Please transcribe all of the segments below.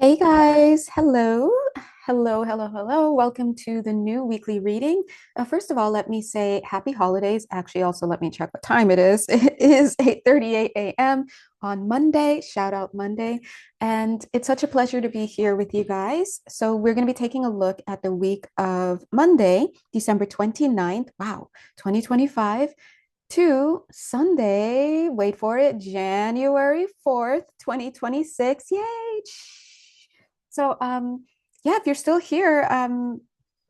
Hey guys, hello. Hello, hello, hello. Welcome to the new weekly reading. First of all, let me say happy holidays. Actually, also let me check what time it is. It is 8:38 a.m. on Monday. Shout out Monday. And it's such a pleasure to be here with you guys. So we're going to be taking a look at the week of Monday, December 29th. Wow, 2025 to Sunday, wait for it, January 4th, 2026. Yay! So, yeah, if you're still here,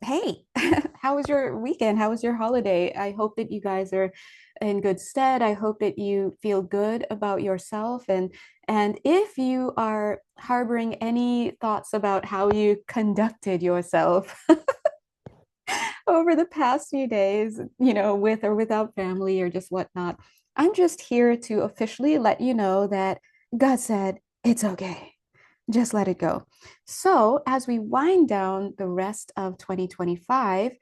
hey, how was your weekend? How was your holiday? I hope that you guys are in good stead. I hope that you feel good about yourself, and if you are harboring any thoughts about how you conducted yourself over the past few days, with or without family or just whatnot, I'm just here to officially let you know that God said it's okay. Just let it go. So, as we wind down the rest of 2025,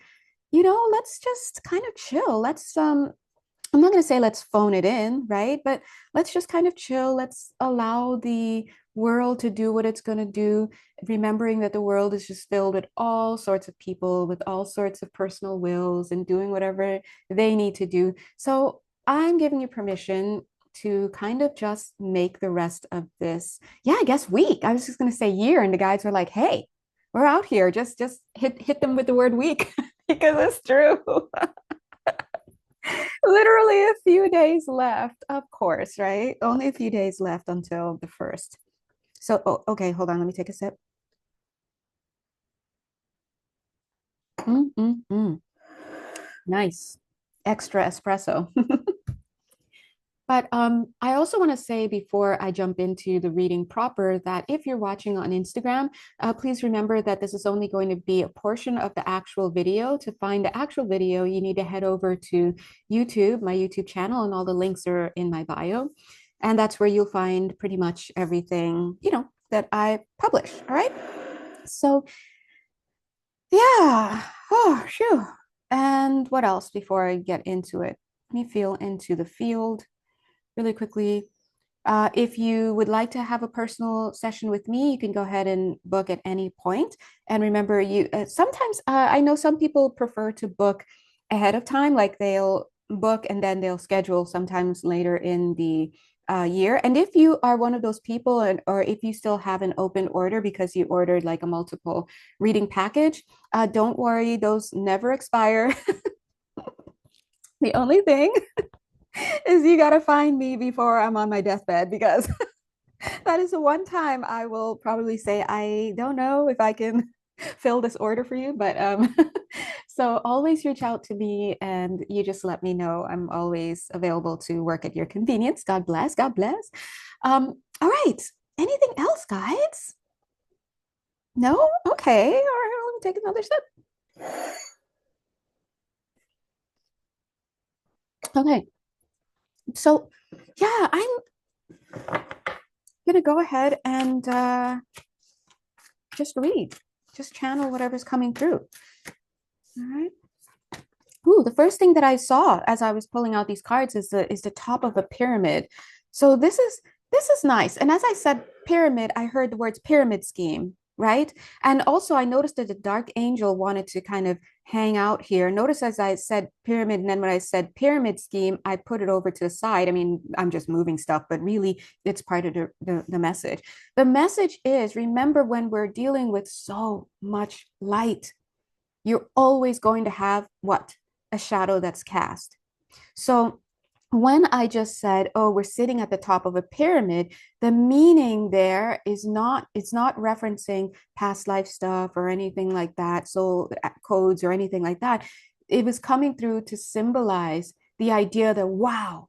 let's just kind of chill. I'm not going to say let's phone it in, right? But let's just kind of chill. Let's allow the world to do what it's going to do, remembering that the world is just filled with all sorts of people with all sorts of personal wills and doing whatever they need to do. So I'm giving you permission to kind of just make the rest of this, yeah, I guess week. I was just going to say year, and the guys were like, "Hey, we're out here. Just hit them with the word week because it's true." Literally a few days left, of course, right? Only a few days left until the first. So, oh, okay, hold on. Let me take a sip. Mm. Nice. Extra espresso. But I also want to say before I jump into the reading proper that if you're watching on Instagram, please remember that this is only going to be a portion of the actual video. To find the actual video, you need to head over to YouTube, my YouTube channel, and all the links are in my bio. And that's where you'll find pretty much everything, that I publish. All right. So, yeah. Oh, phew. And what else before I get into it? Let me feel into the field really quickly. If you would like to have a personal session with me, you can go ahead and book at any point. And remember, you sometimes I know some people prefer to book ahead of time, like they'll book and then they'll schedule sometimes later in the year. And if you are one of those people, or if you still have an open order because you ordered like a multiple reading package, don't worry, those never expire. The only thing is you got to find me before I'm on my deathbed because that is the one time I will probably say, I don't know if I can fill this order for you, but so always reach out to me and you just let me know. I'm always available to work at your convenience. God bless. God bless. All right. Anything else, guys? No? Okay. All right. Let me take another sip. Okay. So, yeah, I'm gonna go ahead and just read, just channel whatever's coming through. All right. Ooh, the first thing that I saw as I was pulling out these cards is the top of a pyramid. So this is nice. And as I said pyramid, I heard the words pyramid scheme, right? And also I noticed that the dark angel wanted to kind of hang out here. Notice as I said pyramid, and then when I said pyramid scheme, I put it over to the side. I mean, I'm just moving stuff, but really it's part of the message. The message is remember when we're dealing with so much light, you're always going to have what? A shadow that's cast. So when I just said, oh, we're sitting at the top of a pyramid, the meaning there is not, it's not referencing past life stuff or anything like that, soul codes or anything like that. It was coming through to symbolize the idea that, wow,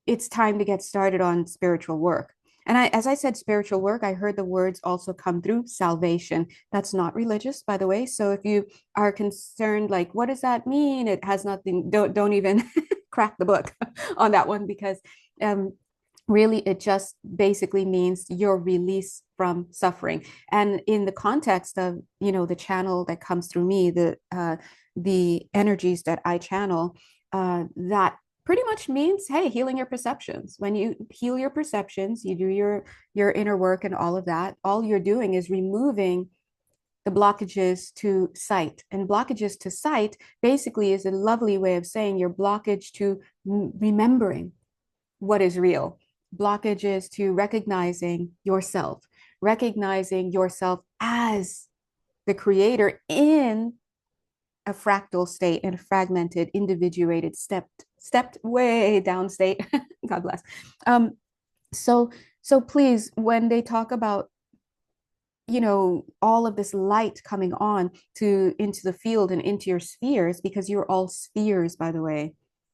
it's time to get started on spiritual work. And as I said, spiritual work, I heard the words also come through salvation. That's not religious, by the way. So if you are concerned, like, what does that mean? It has nothing, don't even crack the book on that one because um, really it just basically means your release from suffering. And in the context of, the channel that comes through me, the energies that I channel, that pretty much means, hey, healing your perceptions. When you heal your perceptions, you do your inner work and all of that. All you're doing is removing the blockages to sight. And blockages to sight basically is a lovely way of saying your blockage to remembering what is real. Blockages to recognizing yourself as the creator in a fractal state and a fragmented, individuated, stepped way down state. God bless. Um, so so please, when they talk about all of this light coming on to into the field and into your spheres, because you're all spheres, by the way.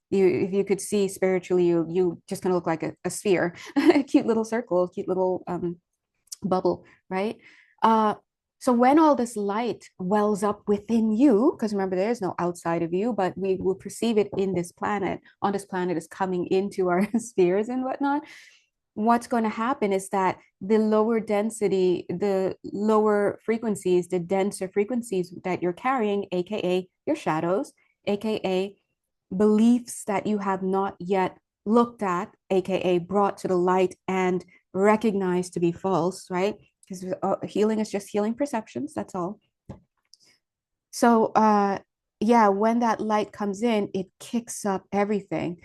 If you could see spiritually, you just kind of look like a sphere, a cute little circle, cute little bubble, right? Uh, so when all this light wells up within you, because remember, there is no outside of you, but we will perceive it in this planet, on this planet is coming into our spheres and whatnot. What's going to happen is that the lower density, the lower frequencies, the denser frequencies that you're carrying, aka your shadows, aka beliefs that you have not yet looked at, aka brought to the light and recognized to be false, right? Because healing is just healing perceptions, that's all. So yeah, when that light comes in, it kicks up everything.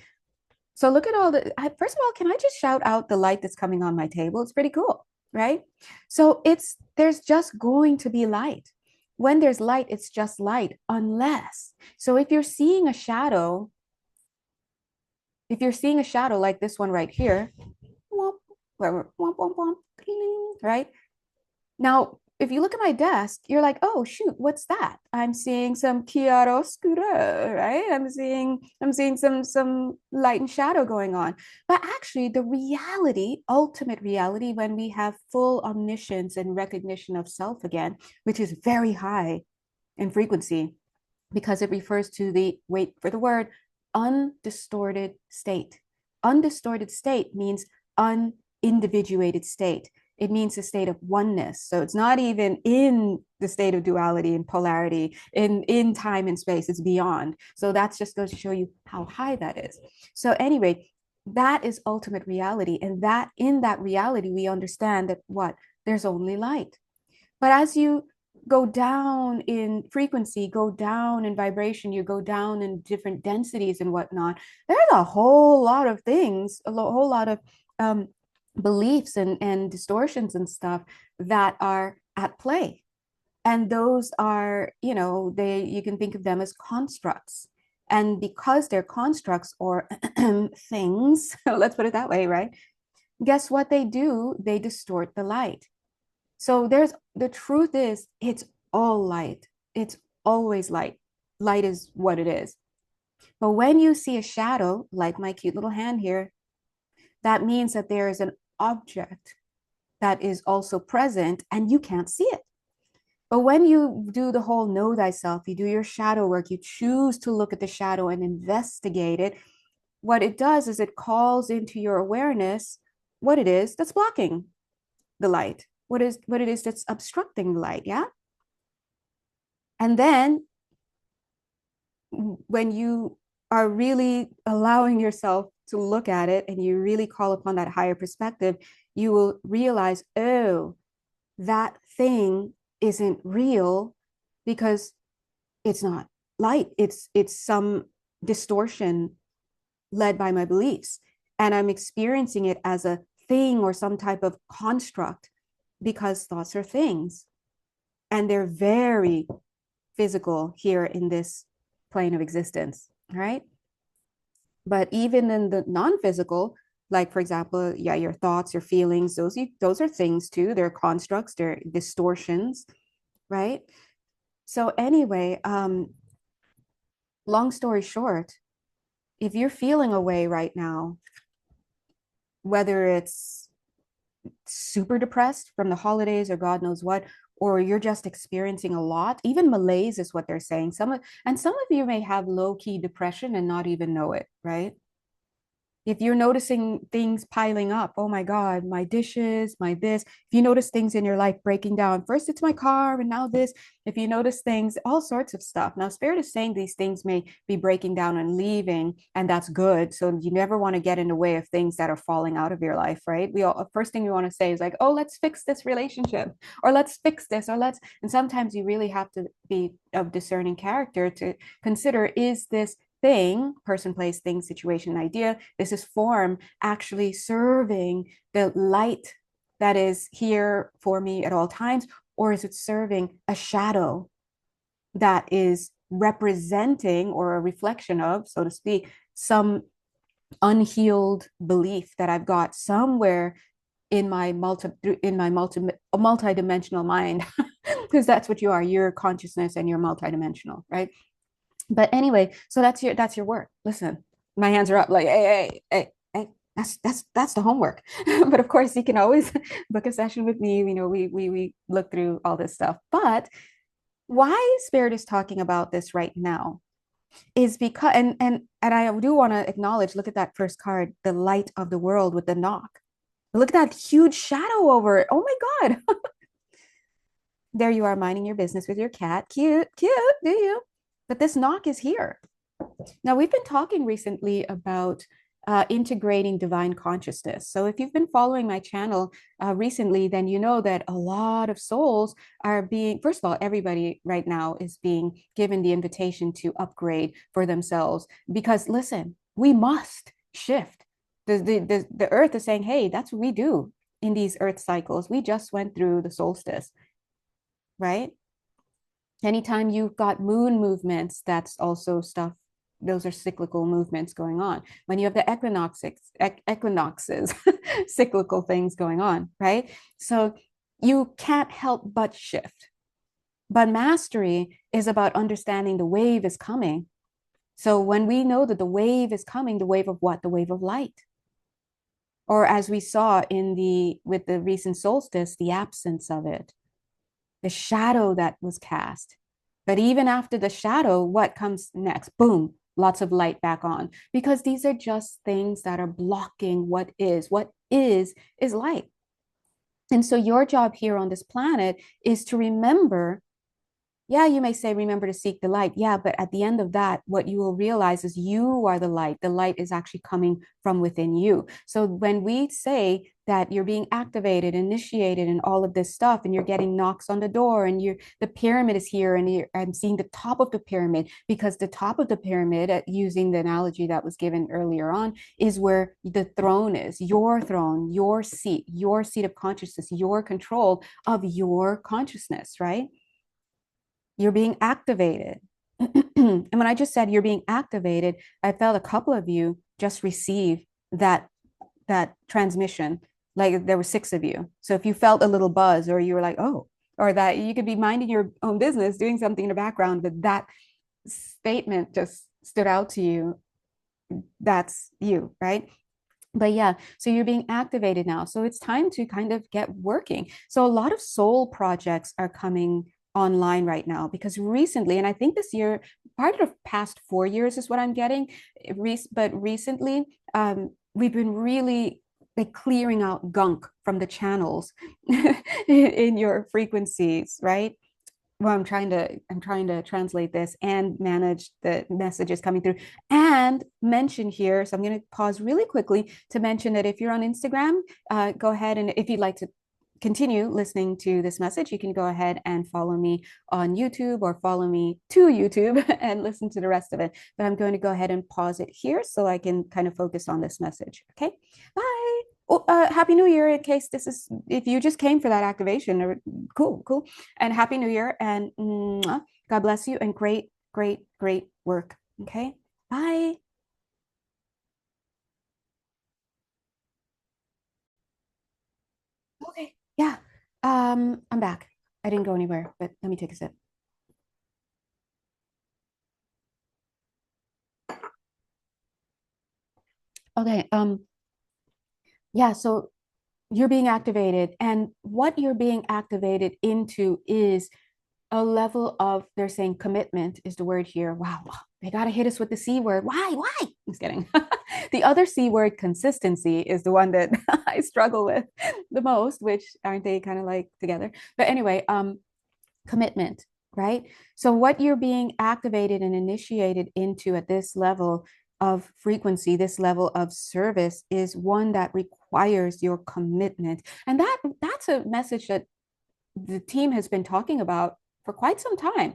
So look at all first of all, can I just shout out the light that's coming on my table? It's pretty cool, right? So there's just going to be light. When there's light, it's just light, unless. So if you're seeing a shadow like this one right here, right? Now, if you look at my desk, you're like, oh shoot, what's that? I'm seeing some chiaroscuro, right? I'm seeing some light and shadow going on. But actually, the reality, ultimate reality, when we have full omniscience and recognition of self again, which is very high in frequency, because it refers to the, wait for the word, undistorted state. Undistorted state means unindividuated state. It means a state of oneness. So it's not even in the state of duality and polarity in time and space. It's beyond. So that's just goes to show you how high that is. So anyway, that is ultimate reality. And that in that reality, we understand that what? There's only light. But as you go down in frequency, go down in vibration, you go down in different densities and whatnot, there's a whole lot of things, whole lot of beliefs and distortions and stuff that are at play. And those are, you can think of them as constructs. And because they're constructs or things, let's put it that way, right? Guess what they do? They distort the light. So the truth is, it's all light. It's always light. Light is what it is. But when you see a shadow, like my cute little hand here, that means that there is an object that is also present and you can't see it. But when you do the whole know thyself, you do your shadow work, you choose to look at the shadow and investigate it, what it does is it calls into your awareness what it is that's blocking the light, what it is that's obstructing the light, yeah? And then when you are really allowing yourself to look at it and you really call upon that higher perspective, you will realize, oh, that thing isn't real because it's not light. It's some distortion led by my beliefs. And I'm experiencing it as a thing or some type of construct because thoughts are things. And they're very physical here in this plane of existence, right? But even in the non-physical, like for example, yeah, your thoughts, your feelings, those are things too. They're constructs, they're distortions, right? So anyway, long story short, if you're feeling a way right now, whether it's super depressed from the holidays or God knows what, or you're just experiencing a lot, even malaise is what they're saying. Some of you may have low-key depression and not even know it, right? If you're noticing things piling up, oh my God, my dishes, my this. If you notice things in your life breaking down, first it's my car and now this. If you notice things, all sorts of stuff. Now, Spirit is saying these things may be breaking down and leaving, and that's good. So you never want to get in the way of things that are falling out of your life, right? We all, first thing we want to say is like, oh, let's fix this relationship, or let's fix this, or let's, and sometimes you really have to be of discerning character to consider, is this thing, person, place, thing, situation, idea, this is form actually serving the light that is here for me at all times? Or is it serving a shadow that is representing or a reflection of, so to speak, some unhealed belief that I've got somewhere in my multi-dimensional mind? Because that's what you are. You're consciousness and you're multidimensional, right? But anyway, so that's your work. Listen, my hands are up like, hey, that's the homework. But of course, you can always book a session with me. You know, we look through all this stuff. But why Spirit is talking about this right now is because, and I do want to acknowledge, look at that first card, the light of the world with the knock. Look at that huge shadow over it. Oh my God. There you are minding your business with your cat. Cute, cute, do you? But this knock is here. Now, we've been talking recently about integrating divine consciousness. So, if you've been following my channel recently, then you know that a lot of souls are being, first of all, everybody right now is being given the invitation to upgrade for themselves. Because listen, we must shift. The earth is saying, hey, that's what we do in these earth cycles. We just went through the solstice, right? Anytime you've got moon movements, that's also stuff. Those are cyclical movements going on. When you have the equinoxes, cyclical things going on, right? So you can't help but shift. But mastery is about understanding the wave is coming. So when we know that the wave is coming, the wave of what? The wave of light. Or as we saw in the with the recent solstice, the absence of it, the shadow that was cast. But even after the shadow, what comes next? Boom, lots of light back on, because these are just things that are blocking what is. What is light. And so your job here on this planet is to remember. Yeah, you may say, remember to seek the light. Yeah, but at the end of that, what you will realize is you are the light. The light is actually coming from within you. So when we say that you're being activated, initiated, and all of this stuff, and you're getting knocks on the door, and the pyramid is here, and I'm seeing the top of the pyramid, because the top of the pyramid, using the analogy that was given earlier on, is where the throne is, your seat of consciousness, your control of your consciousness, right? You're being activated. And when I just said you're being activated, I felt a couple of you just receive that transmission. Like there were six of you. So if you felt a little buzz, or you were like, oh, or that you could be minding your own business, doing something in the background, but that statement just stood out to you, that's you, right? But yeah, so you're being activated now. So it's time to kind of get working. So a lot of soul projects are coming online right now, because recently, and I think this year, part of the past 4 years is what I'm getting, but recently, we've been really like clearing out gunk from the channels in your frequencies, right? Well, I'm trying to translate this and manage the messages coming through, and mention here. So I'm going to pause really quickly to mention that if you're on Instagram, go ahead, and if you'd like to continue listening to this message, you can go ahead and follow me on YouTube, or follow me to YouTube and listen to the rest of it. But I'm going to go ahead and pause it here so I can kind of focus on this message. Okay, bye. Oh, Happy New Year, in case this is, if you just came for that activation, or cool, cool. And Happy New Year, and God bless you, and great, great, great work. Okay, bye. Okay, yeah. I'm back. I didn't go anywhere, but let me take a sip. Okay, yeah, so you're being activated, and what you're being activated into is a level of, they're saying commitment is the word here. Wow, they got to hit us with the C word. Why? I'm just kidding. The other C word, consistency, is the one that I struggle with the most, which aren't they kind of like together? But anyway, commitment, right? So what you're being activated and initiated into at this level of frequency, this level of service, is one that requires your commitment. And that's a message that the team has been talking about for quite some time.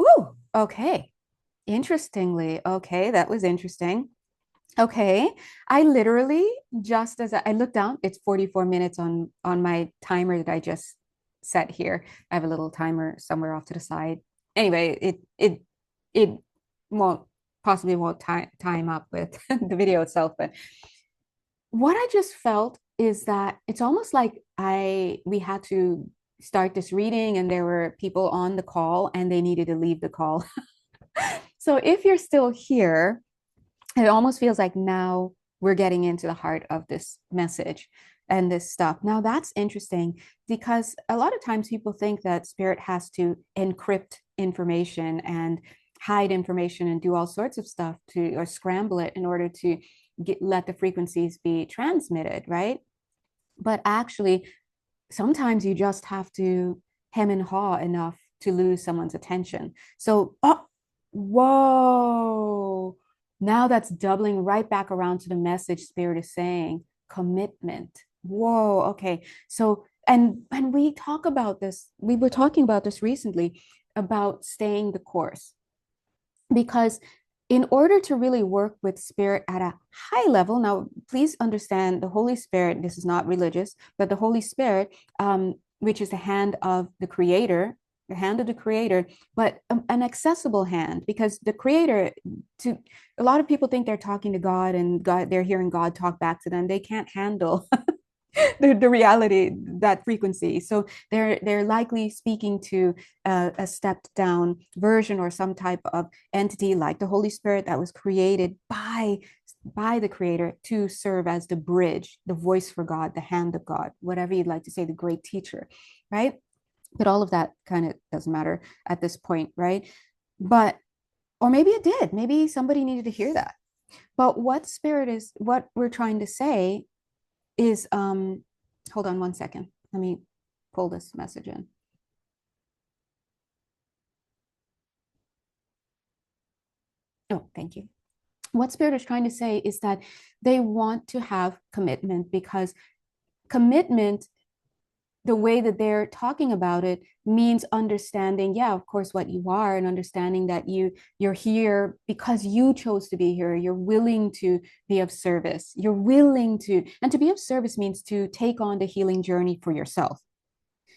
Ooh, okay. Interestingly, okay, that was interesting. Okay, I literally, just as I looked down, it's 44 minutes on my timer that I just set here. I have a little timer somewhere off to the side. Anyway, it won't possibly won't time up with the video itself, but what I just felt is that it's almost like I we had to start this reading and there were people on the call and they needed to leave the call. So if you're still here, it almost feels like now we're getting into the heart of this message and this stuff. Now that's interesting because a lot of times people think that spirit has to encrypt information and hide information and do all sorts of stuff to or scramble it in order to let the frequencies be transmitted, right? But actually, sometimes you just have to hem and haw enough to lose someone's attention. So, oh, whoa, now that's doubling right back around to the message spirit is saying commitment. Whoa, okay. So, and we talk about this, we were talking about this recently about staying the course because in order to really work with spirit at a high level, now please understand the Holy Spirit, this is not religious, but the Holy Spirit, which is the hand of the creator, the hand of the creator, but an accessible hand, because the creator, to a lot of people think they're talking to God and God, they're hearing God talk back to them. They can't handle the reality, that frequency. So they're likely speaking to a stepped down version or some type of entity like the Holy Spirit that was created by the creator to serve as the bridge, the voice for God, the hand of God, whatever you'd like to say, the great teacher, right? But all of that kind of doesn't matter at this point, right? But or maybe it did. Maybe somebody needed to hear that. But what we're trying to say is hold on one second. Let me pull this message in. Oh, thank you. What spirit is trying to say is that they want to have commitment because commitment, the way that they're talking about it, means understanding, yeah, of course, what you are, and understanding that you're here because you chose to be here. You're willing to be of service. You're willing to, and to be of service means to take on the healing journey for yourself.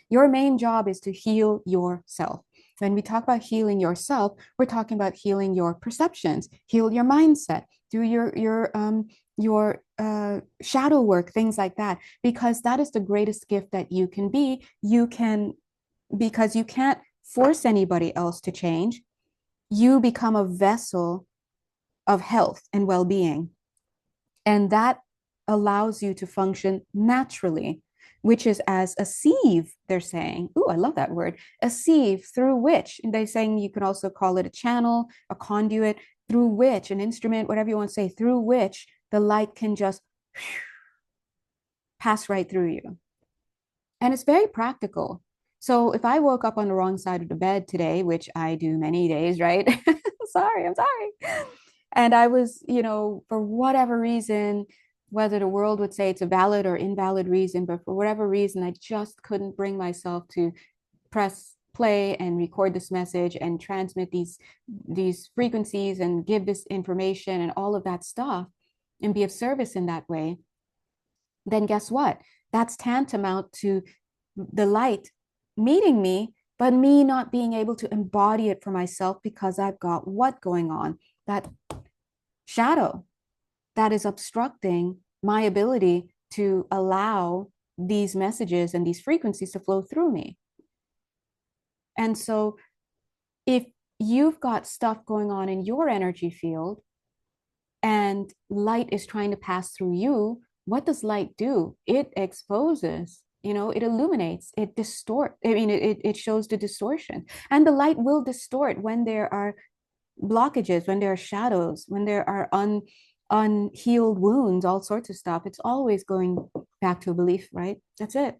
Your main job is to heal yourself. When we talk about healing yourself, we're talking about healing your perceptions, heal your mindset, do your shadow work, things like that, because that is the greatest gift that you can be. You can, because you can't force anybody else to change. You become a vessel of health and well-being, and that allows you to function naturally, which is as a sieve, they're saying. Oh, I love that word. A sieve through which, and they're saying you can also call it a channel, a conduit, through which, an instrument, whatever you want to say, through which the light can just pass right through you. And it's very practical. So if I woke up on the wrong side of the bed today, which I do many days, right? I'm sorry. And I was, for whatever reason, whether the world would say it's a valid or invalid reason, but for whatever reason, I just couldn't bring myself to press play and record this message and transmit these frequencies and give this information and all of that stuff and be of service in that way, then guess what? That's tantamount to the light meeting me, but me not being able to embody it for myself because I've got what going on? That shadow that is obstructing my ability to allow these messages and these frequencies to flow through me. And so if you've got stuff going on in your energy field and light is trying to pass through you, what does light do? It exposes. it illuminates, it distorts. I mean, it shows the distortion. And the light will distort when there are blockages, when there are shadows, when there are unhealed wounds, all sorts of stuff. It's always going back to a belief, right? That's it.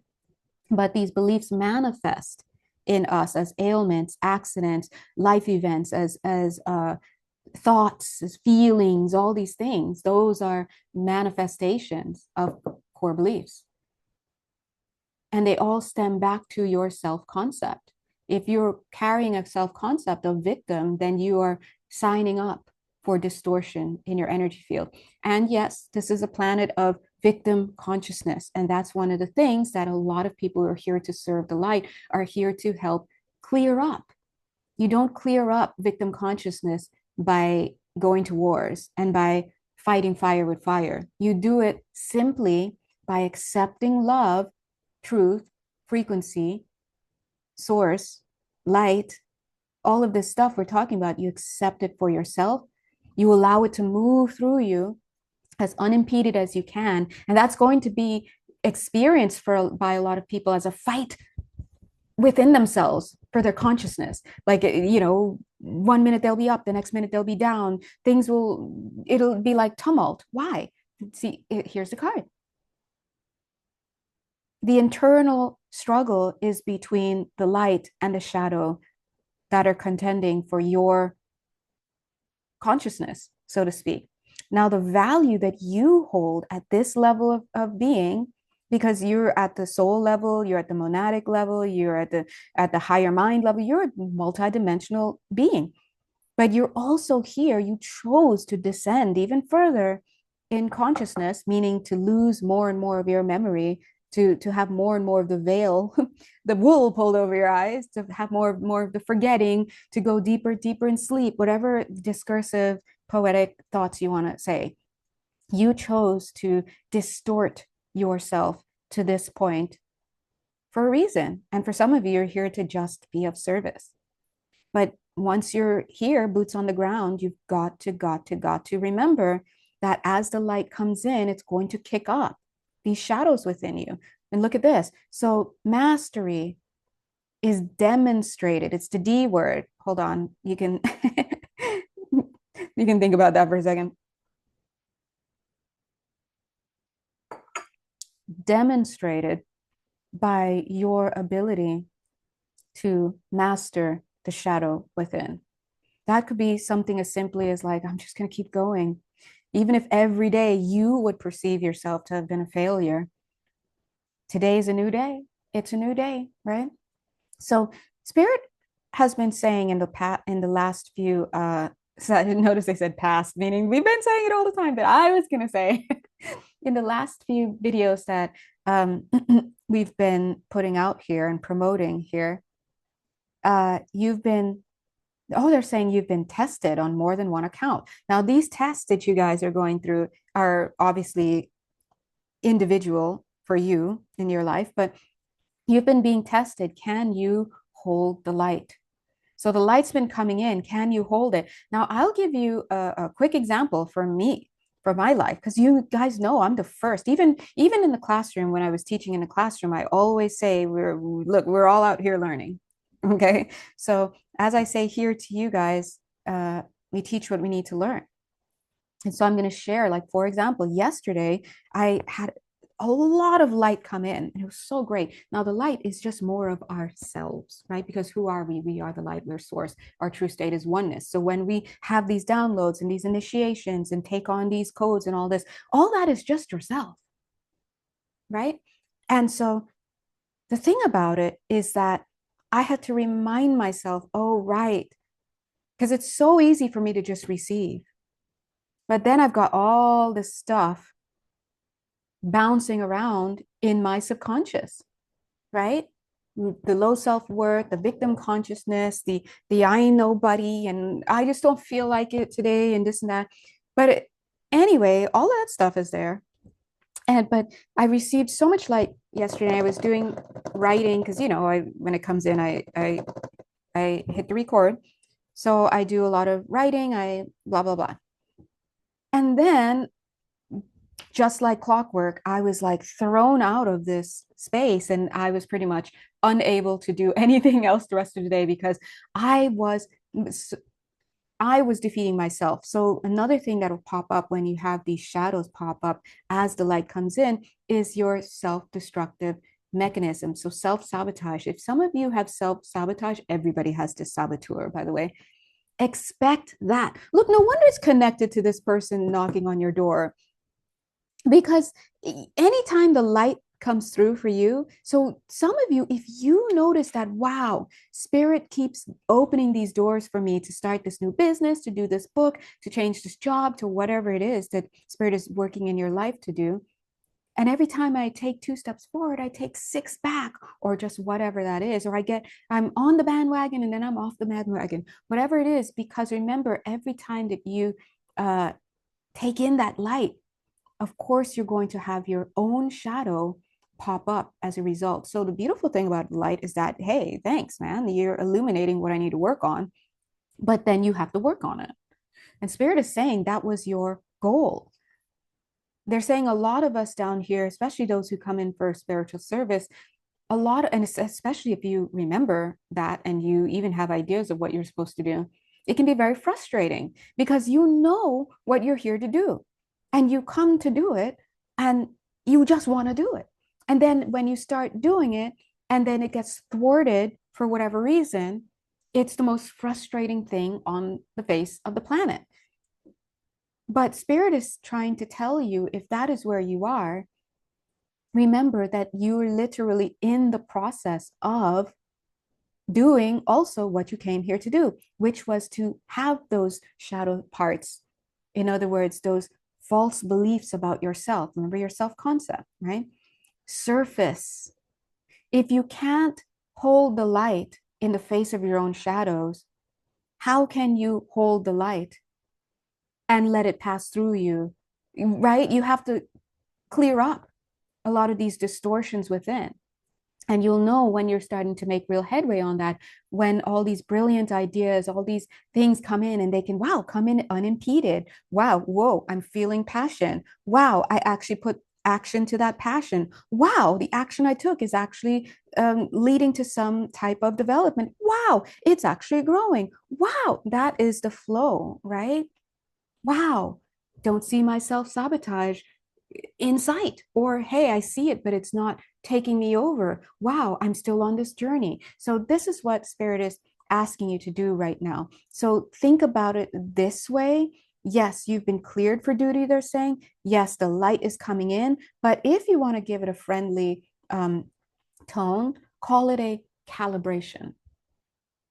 But these beliefs manifest in us as ailments, accidents, life events, as thoughts, as feelings, all these things. Those are manifestations of core beliefs. And they all stem back to your self-concept. If you're carrying a self-concept of victim, then you are signing up for distortion in your energy field. And yes, this is a planet of victim consciousness. And that's one of the things that a lot of people who are here to serve the light are here to help clear up. You don't clear up victim consciousness by going to wars and by fighting fire with fire. You do it simply by accepting love, truth, frequency, source, light, all of this stuff we're talking about. You accept it for yourself. You allow it to move through you as unimpeded as you can. And that's going to be experienced by a lot of people as a fight within themselves for their consciousness. Like, 1 minute they'll be up, the next minute they'll be down. It'll be like tumult. Why? See, here's the card. The internal struggle is between the light and the shadow that are contending for your consciousness, so to speak. Now, the value that you hold at this level of being, because you're at the soul level, you're at the monadic level, you're at the higher mind level, you're a multidimensional being. But you're also here, you chose to descend even further in consciousness, meaning to lose more and more of your memory, to have more and more of the veil, the wool pulled over your eyes, to have more of the forgetting, to go deeper, deeper in sleep, whatever discursive, poetic thoughts you want to say. You chose to distort yourself to this point for a reason. And for some of you, you're here to just be of service. But once you're here, boots on the ground, you've got to remember that as the light comes in, it's going to kick up these shadows within you. And look at this. So mastery is demonstrated. It's the D word. Hold on. You can you can think about that for a second. Demonstrated by your ability to master the shadow within. That could be something as simply as like, I'm just going to keep going. Even if every day you would perceive yourself to have been a failure, today is a new day. It's a new day, right? So Spirit has been saying in the last few so I didn't notice they said past, meaning we've been saying it all the time, but I was gonna say in the last few videos that we've been putting out here and promoting here, you've been they're saying you've been tested on more than one account. Now, these tests that you guys are going through are obviously individual for you in your life, but you've been being tested. Can you hold the light? So the light's been coming in. Can you hold it? Now, I'll give you a quick example for me, for my life, because you guys know I'm the first. Even in the classroom, when I was teaching in the classroom, I always say, we're all out here learning. Okay. So as I say here to you guys, we teach what we need to learn. And so I'm going to share, like, for example, yesterday I had a lot of light come in and it was so great. Now the light is just more of ourselves, right? Because who are we? We are the light, we're source. Our true state is oneness. So when we have these downloads and these initiations and take on these codes and all this, all that is just yourself, right? And so the thing about it is that I had to remind myself, oh, right, because it's so easy for me to just receive. But then I've got all this stuff bouncing around in my subconscious, right? The low self-worth, the victim consciousness, the I ain't nobody, and I just don't feel like it today, and this and that. But anyway, all that stuff is there. But I received so much light yesterday. I was doing writing because when it comes in, I hit the record. So I do a lot of writing, I blah blah blah. And then just like clockwork, I was like thrown out of this space and I was pretty much unable to do anything else the rest of the day because I was I was defeating myself. So another thing that will pop up when you have these shadows pop up as the light comes in is your self-destructive mechanism. So self-sabotage. If some of you have self-sabotage, everybody has this saboteur, by the way. Expect that. Look, no wonder it's connected to this person knocking on your door because anytime the light comes through for you, so some of you, if you notice that, wow, spirit keeps opening these doors for me to start this new business, to do this book, to change this job, to whatever it is that spirit is working in your life to do, and every time I take 2 steps forward, I take 6 back, or just whatever that is, or I'm on the bandwagon and then I'm off the bandwagon, whatever it is, because remember, every time that you uh, take in that light, of course, you're going to have your own shadow pop up as a result. So the beautiful thing about light is that, hey, thanks, man. You're illuminating what I need to work on, but then you have to work on it. And Spirit is saying that was your goal. They're saying a lot of us down here, especially those who come in for spiritual service, and especially if you remember that and you even have ideas of what you're supposed to do, it can be very frustrating because you know what you're here to do and you come to do it and you just want to do it. And then when you start doing it and then it gets thwarted for whatever reason, it's the most frustrating thing on the face of the planet. But Spirit is trying to tell you, if that is where you are, remember that you're literally in the process of doing also what you came here to do, which was to have those shadow parts. In other words, those false beliefs about yourself. Remember your self concept, right? Surface. If you can't hold the light in the face of your own shadows, how can you hold the light and let it pass through you? Right? You have to clear up a lot of these distortions within. And you'll know when you're starting to make real headway on that, when all these brilliant ideas, all these things come in and they can, wow, come in unimpeded. Wow, whoa, I'm feeling passion. Wow, I actually put action to that passion. Wow, the action I took is actually leading to some type of development. Wow, it's actually growing. Wow, that is the flow, right? Wow, don't see myself sabotage in sight, or hey, I see it but it's not taking me over. Wow, I'm still on this journey. So this is what Spirit is asking you to do right now. So think about it this way. Yes, you've been cleared for duty, they're saying. Yes, the light is coming in, but if you want to give it a friendly tone, call it a calibration.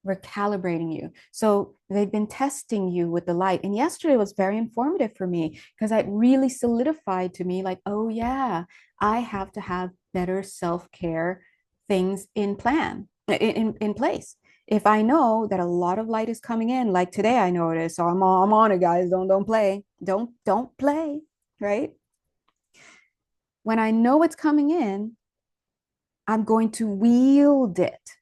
We're calibrating you. So they've been testing you with the light. And yesterday was very informative for me because it really solidified to me like, oh, yeah, I have to have better self-care things in place. If I know that a lot of light is coming in, like today, I know it is. So I'm on it, guys. Don't play. Don't play, right? When I know it's coming in, I'm going to wield it,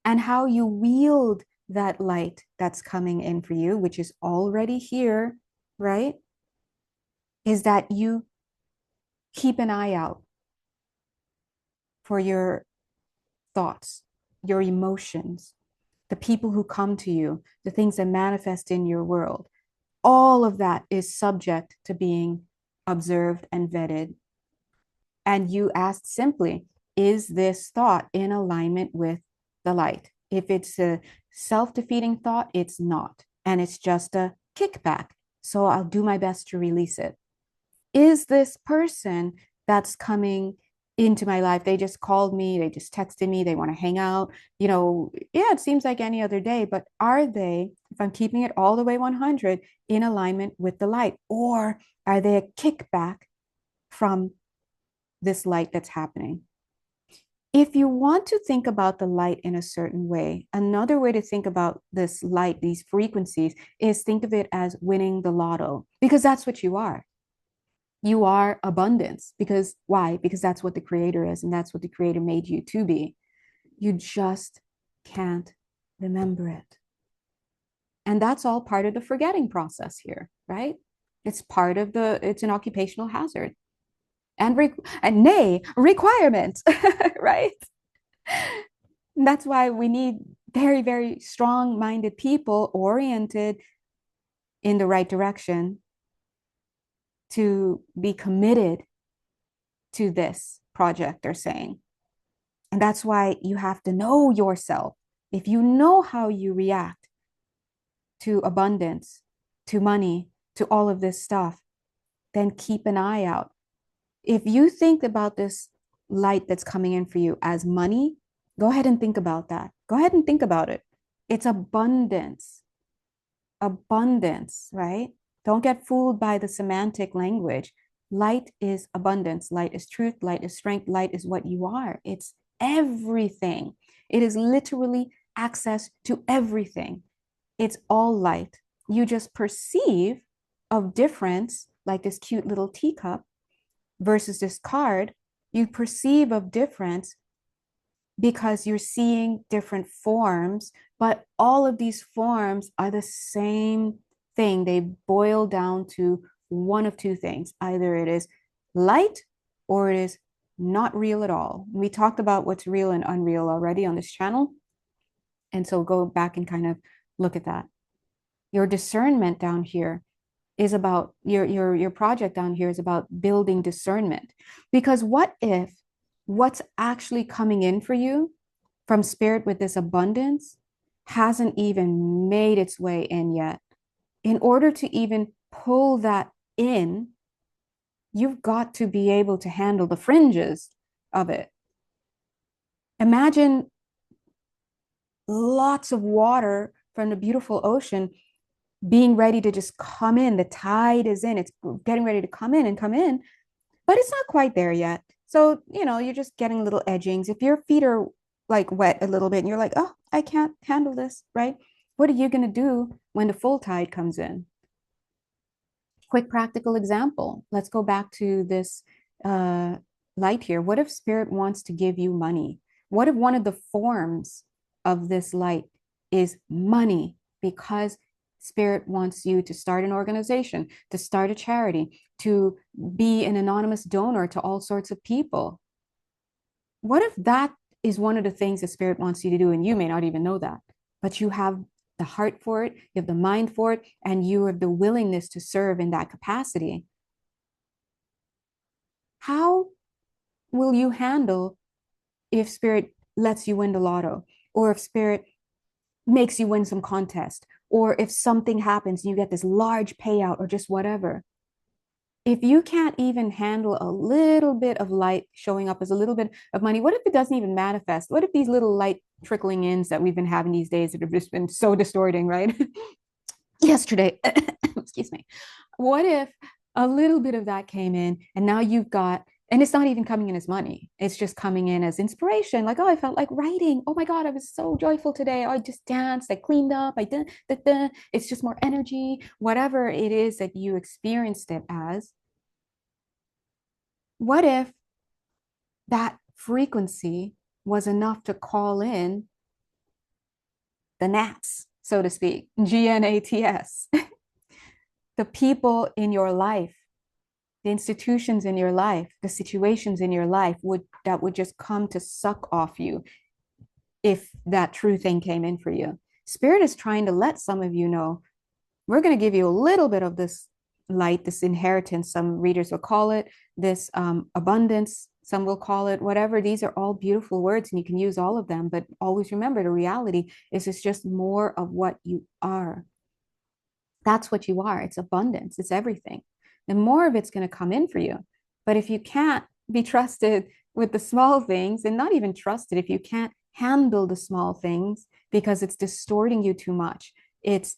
and how you wield that light that's coming in for you, which is already here, right? Is that you keep an eye out for your thoughts, your emotions, the people who come to you, the things that manifest in your world. All of that is subject to being observed and vetted. And you ask simply, is this thought in alignment with the light? If it's a self-defeating thought, it's not. And it's just a kickback. So I'll do my best to release it. Is this person that's coming into my life, they just called me, they just texted me, they want to hang out, yeah, it seems like any other day, but are they, if I'm keeping it all the way 100, in alignment with the light? Or are they a kickback from this light that's happening? If you want to think about the light in a certain way, another way to think about this light, these frequencies, is think of it as winning the lotto, because that's what you are. You are abundance. Because why? Because that's what the creator is, and that's what the creator made you to be. You just can't remember it. And that's all part of the forgetting process here, right? It's part of it's an occupational hazard and and nay, requirement, right? That's why we need very, very strong-minded people oriented in the right direction to be committed to this project, they're saying. And that's why you have to know yourself. If you know how you react to abundance, to money, to all of this stuff, then keep an eye out. If you think about this light that's coming in for you as money, go ahead and think about that. Go ahead and think about it. It's abundance, abundance, right? Don't get fooled by the semantic language. Light is abundance. Light is truth. Light is strength. Light is what you are. It's everything. It is literally access to everything. It's all light. You just perceive of difference, like this cute little teacup versus this card. You perceive of difference because you're seeing different forms, but all of these forms are the same thing. They boil down to one of two things. Either it is light or it is not real at all. We talked about what's real and unreal already on this channel. And so go back and kind of look at that. Your discernment down here is about your project down here is about building discernment. Because what if what's actually coming in for you from spirit with this abundance hasn't even made its way in yet? In order to even pull that in, you've got to be able to handle the fringes of it. Imagine lots of water from the beautiful ocean being ready to just come in. The tide is in, it's getting ready to come in and come in, but it's not quite there yet. So, you're just getting little edgings. If your feet are like wet a little bit and you're like, oh, I can't handle this, right? What are you going to do when the full tide comes in? Quick practical example. Let's go back to this uh, light here. What if spirit wants to give you money? What if one of the forms of this light is money? Because spirit wants you to start an organization, to start a charity, to be an anonymous donor to all sorts of people. What if that is one of the things that spirit wants you to do, and you may not even know that, but you have the heart for it, you have the mind for it, and you have the willingness to serve in that capacity? How will you handle if spirit lets you win the lotto, or if spirit makes you win some contest, or if something happens and you get this large payout or just whatever? If you can't even handle a little bit of light showing up as a little bit of money, what if it doesn't even manifest? What if these little light trickling ins that we've been having these days that have just been so distorting, right? Yesterday, excuse me. What if a little bit of that came in and now you've got, and it's not even coming in as money, it's just coming in as inspiration. Like, oh, I felt like writing. Oh my God, I was so joyful today. Oh, I just danced, I cleaned up, I did, it's just more energy, whatever it is that you experienced it as. What if that frequency was enough to call in the gnats, so to speak, GNATS, the people in your life, the institutions in your life, the situations in your life that would just come to suck off you if that true thing came in for you. Spirit is trying to let some of you know, we're going to give you a little bit of this light, this inheritance, some readers will call it, this abundance, some will call it whatever. These are all beautiful words and you can use all of them, but always remember the reality is it's just more of what you are. That's what you are. It's abundance. It's everything. And more of it's going to come in for you. But if you can't be trusted with the small things, and not even trusted, if you can't handle the small things because it's distorting you too much, it's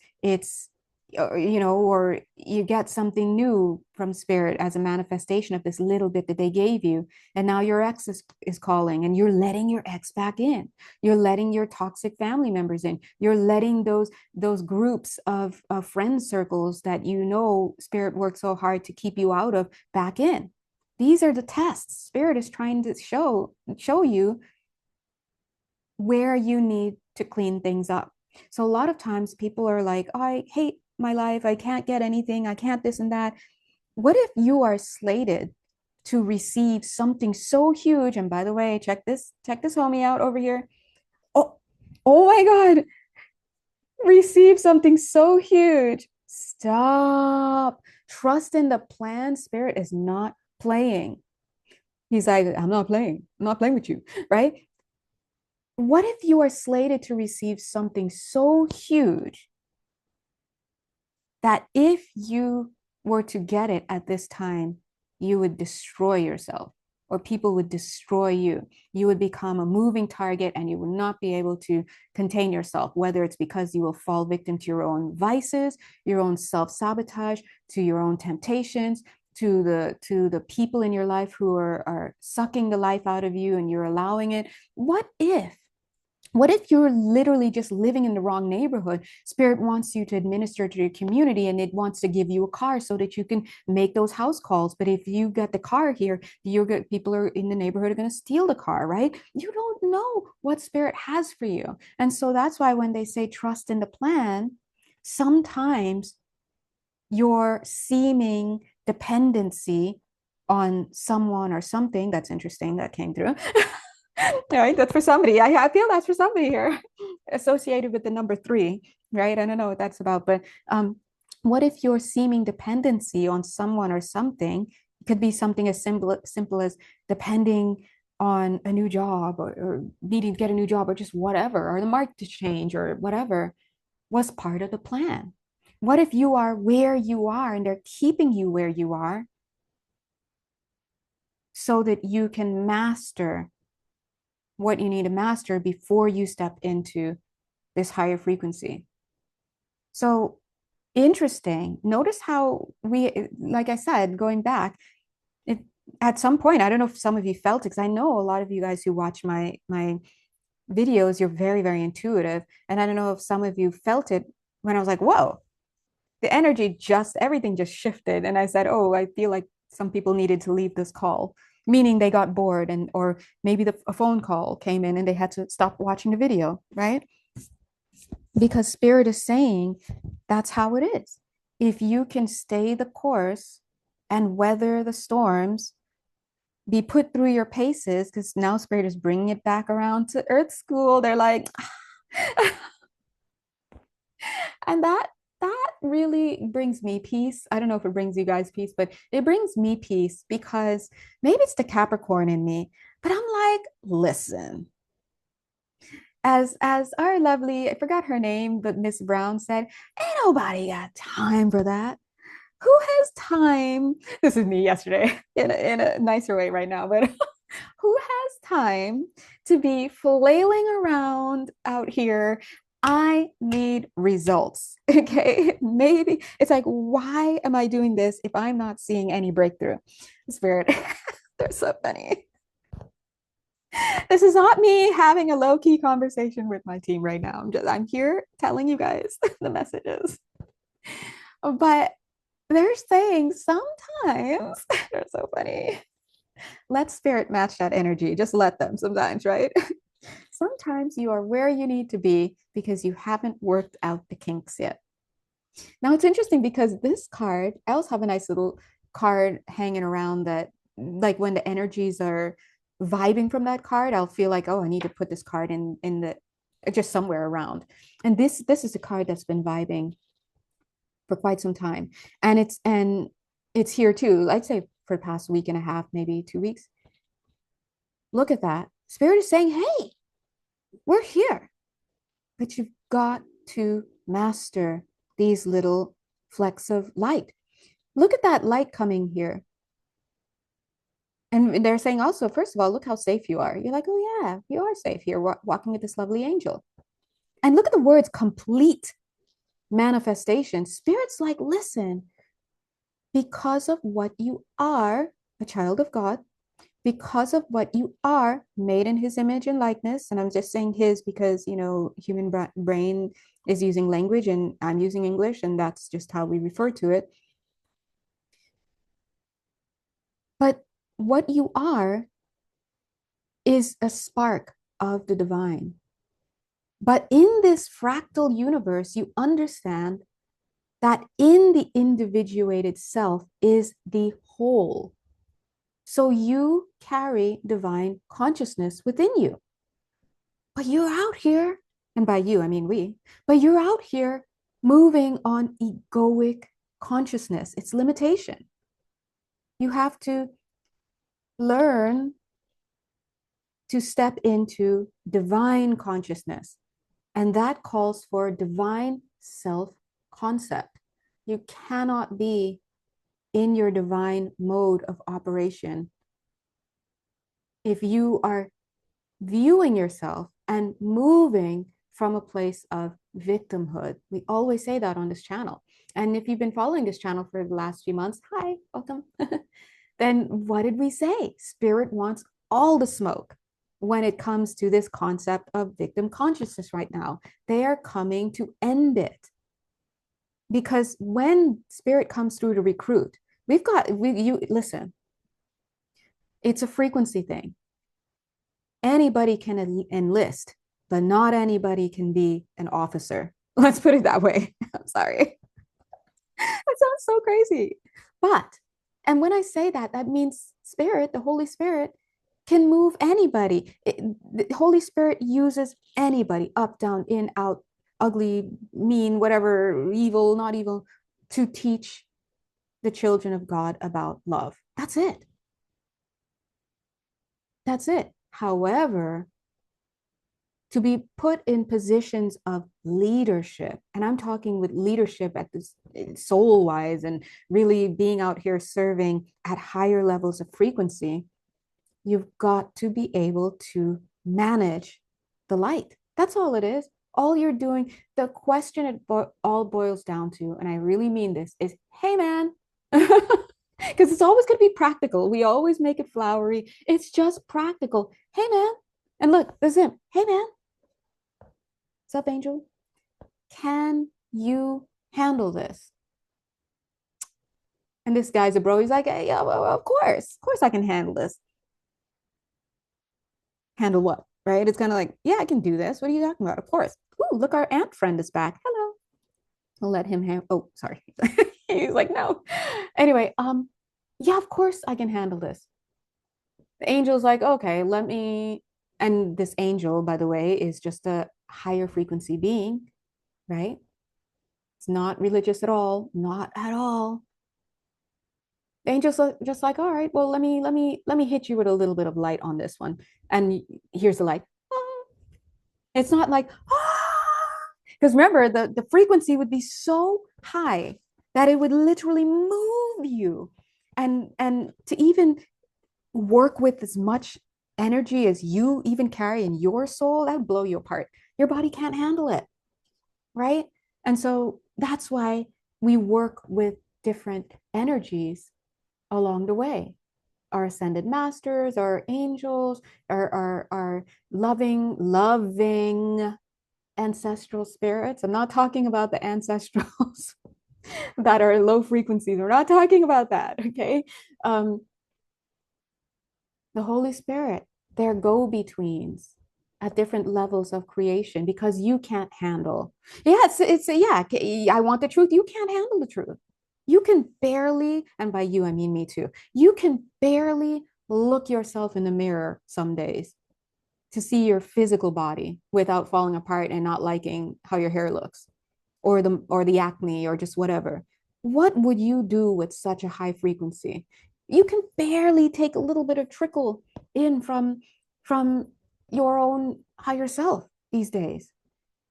or you get something new from spirit as a manifestation of this little bit that they gave you, and now your ex is calling and you're letting your ex back in, you're letting your toxic family members in, you're letting those groups of friend circles that spirit worked so hard to keep you out of back in. These are the tests. Spirit is trying to show you where you need to clean things up. So a lot of times people are like, oh, I hate my life. I can't get anything. I can't this and that. What if you are slated to receive something so huge? And by the way, check this homie out over here. Oh, oh my God, receive something so huge. Stop. Trust in the plan. Spirit is not playing. He's like, I'm not playing. I'm not playing with you, right? What if you are slated to receive something so huge that if you were to get it at this time, you would destroy yourself or people would destroy you. You would become a moving target and you would not be able to contain yourself, whether it's because you will fall victim to your own vices, your own self-sabotage, to your own temptations, to the people in your life who are sucking the life out of you and you're allowing it. What if you're literally just living in the wrong neighborhood? Spirit wants you to administer to your community and it wants to give you a car so that you can make those house calls. But if you get the car here, people are in the neighborhood are going to steal the car, right? You don't know what spirit has for you. And so that's why when they say trust in the plan, sometimes your seeming dependency on someone or something that's interesting that came through. Right, that's for somebody. I feel that's for somebody here associated with the number three, right? I don't know what that's about, but what if your seeming dependency on someone or something could be something as simple as depending on a new job or needing to get a new job or just whatever, or the market to change or whatever was part of the plan? What if you are where you are and they're keeping you where you are so that you can master what you need to master before you step into this higher frequency? So interesting. Notice how we, like I said, going back, it, at some point, I don't know if some of you felt it, because I know a lot of you guys who watch my videos, you're very, very intuitive. And I don't know if some of you felt it when I was like, whoa, the energy just, everything just shifted. And I said, oh, I feel like some people needed to leave this call, meaning they got bored and, or maybe a phone call came in and they had to stop watching the video, right? Because spirit is saying that's how it is. If you can stay the course and weather the storms, be put through your paces, because now spirit is bringing it back around to earth school. They're like, and that really brings me peace. I don't know if it brings you guys peace, but it brings me peace because maybe it's the Capricorn in me, but I'm like, listen, as our lovely, I forgot her name, but Miss Brown said, ain't nobody got time for that. Who has time? This is me yesterday in a nicer way right now, but who has time to be flailing around out here? I need results. Okay. Maybe it's like, why am I doing this if I'm not seeing any breakthrough? Spirit, they're so funny. This is not me having a low-key conversation with my team right now. I'm here telling you guys the messages. But they're saying sometimes they're so funny. Let spirit match that energy. Just let them sometimes, right? Sometimes you are where you need to be because you haven't worked out the kinks yet. Now it's interesting because this card, I also have a nice little card hanging around that, like when the energies are vibing from that card, I'll feel like, oh, I need to put this card in the just somewhere around. And this is a card that's been vibing for quite some time. And it's here too. I'd say for the past week and a half, maybe 2 weeks. Look at that. Spirit is saying, hey, we're here, but you've got to master these little flecks of light. Look at that light coming here. And they're saying also, first of all, look how safe you are. You're like, oh, yeah, you are safe here, walking with this lovely angel. And look at the words complete manifestation. Spirit's like, listen, because of what you are, a child of God, because of what you are made in his image and likeness. And I'm just saying his because, human brain is using language and I'm using English, and that's just how we refer to it. But what you are is a spark of the divine. But in this fractal universe, you understand that in the individuated self is the whole. So you carry divine consciousness within you. But you're out here, and by you, I mean we, but you're out here moving on egoic consciousness. It's limitation. You have to learn to step into divine consciousness. And that calls for divine self concept. You cannot be in your divine mode of operation if you are viewing yourself and moving from a place of victimhood. We always say that on this channel. And if you've been following this channel for the last few months, hi, welcome. Then what did we say? Spirit wants all the smoke when it comes to this concept of victim consciousness right now. They are coming to end it. Because when spirit comes through to recruit, you listen, it's a frequency thing. Anybody can enlist, but not anybody can be an officer. Let's put it that way. I'm sorry. That sounds so crazy. But, and when I say that, that means spirit, the Holy Spirit, can move anybody. The Holy Spirit uses anybody, up, down, in, out, ugly, mean, whatever, evil, not evil, to teach the children of God about love. That's it. That's it. However, to be put in positions of leadership, and I'm talking with leadership at this soul wise and really being out here serving at higher levels of frequency, you've got to be able to manage the light. That's all it is. All you're doing, the question it all boils down to, and I really mean this, is hey, man. Because it's always going to be practical. We always make it flowery. It's just practical. Hey, man. And look, there's him. Hey, man. What's up, Angel? Can you handle this? And this guy's a bro. He's like, hey, yeah, well, of course I can handle this. Handle what? Right? It's kind of like, yeah, I can do this. What are you talking about? Of course. Ooh, look, our ant friend is back. Hello. I'll let him have. Oh, sorry. He's like, no. Anyway, yeah, of course I can handle this. The angel's like, okay, let me. And this angel, by the way, is just a higher frequency being, right? It's not religious at all, not at all. The angel's just like, all right, well, let me hit you with a little bit of light on this one. And here's the light. It's not like, because remember, the frequency would be so high that it would literally move you. And to even work with as much energy as you even carry in your soul, that would blow you apart. Your body can't handle it, right? And so that's why we work with different energies along the way. Our ascended masters, our angels, our loving ancestral spirits. I'm not talking about the ancestrals that are low frequencies. We're not talking about that, okay? The Holy Spirit, they're go-betweens at different levels of creation because you can't handle. Yes, yeah, I want the truth. You can't handle the truth. You can barely, and by you, I mean me too, you can barely look yourself in the mirror some days to see your physical body without falling apart and not liking how your hair looks or the acne or just whatever. What would you do with such a high frequency? You can barely take a little bit of trickle in from your own higher self these days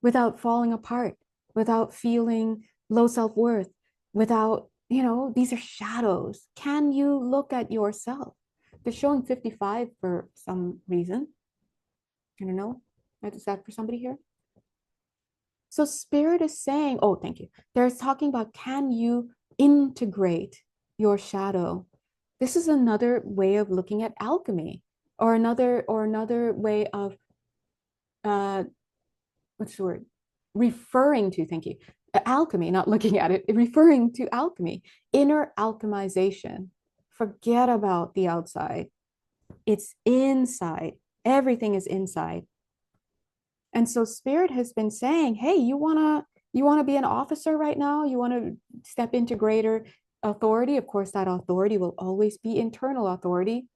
without falling apart, without feeling low self-worth, without, these are shadows. Can you look at yourself? They're showing 55 for some reason. I don't know. Is that for somebody here? So spirit is saying, oh, thank you. They're talking about, can you integrate your shadow? This is another way of looking at alchemy, or another way of what's the word? Referring to, thank you. Alchemy, not looking at it, referring to alchemy, inner alchemization. Forget about the outside. It's inside. Everything is inside. And so spirit has been saying, hey, you want to You want to be an officer right now? You want to step into greater authority? Of course, that authority will always be internal authority.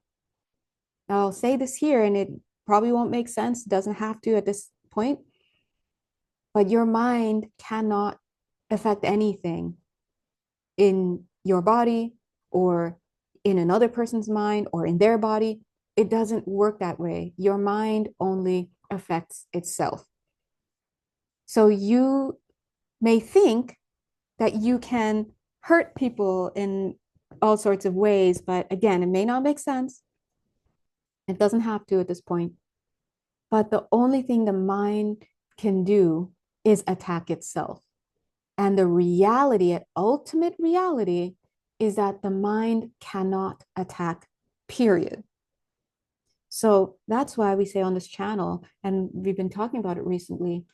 Now, I'll say this here, and it probably won't make sense, doesn't have to at this point, but your mind cannot affect anything in your body or in another person's mind or in their body. It doesn't work that way. Your mind only affects itself. So you may think that you can hurt people in all sorts of ways, but again, it may not make sense. It doesn't have to at this point. But the only thing the mind can do is attack itself. And the reality, ultimate reality, is that the mind cannot attack, period. So that's why we say on this channel, and we've been talking about it recently,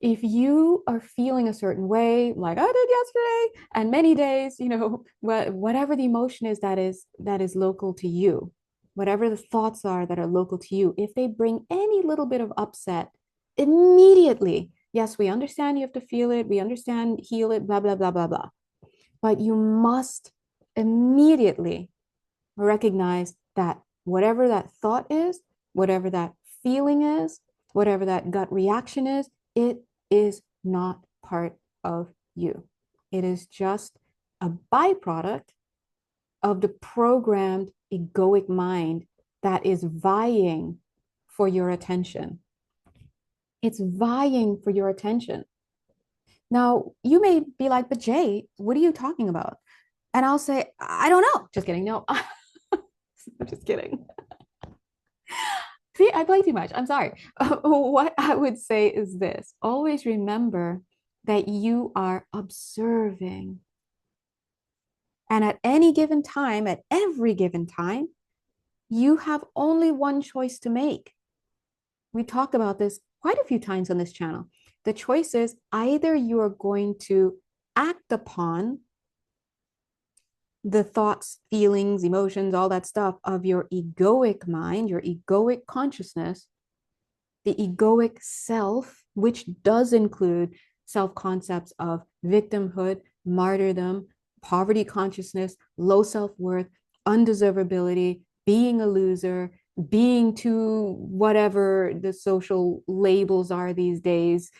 if you are feeling a certain way, like I did yesterday, and many days, whatever the emotion is that is local to you, whatever the thoughts are that are local to you, if they bring any little bit of upset, immediately, yes, we understand you have to feel it, we understand, heal it, blah, blah, blah, blah, blah. But you must immediately recognize that whatever that thought is, whatever that feeling is, whatever that gut reaction is, it is not part of you. It is just a byproduct of the programmed egoic mind that is vying for your attention. It's vying for your attention. Now, you may be like, but Jay, what are you talking about? And I'll say, I don't know. Just kidding. No, I'm just kidding. See, I play too much. I'm sorry. What I would say is this: always remember that you are observing. And at any given time, at every given time, you have only one choice to make. We talked about this quite a few times on this channel. The choice is either you are going to act upon the thoughts, feelings, emotions, all that stuff of your egoic mind, your egoic consciousness, the egoic self, which does include self concepts of victimhood, martyrdom, poverty consciousness, low self worth, undeservability, being a loser, being too whatever the social labels are these days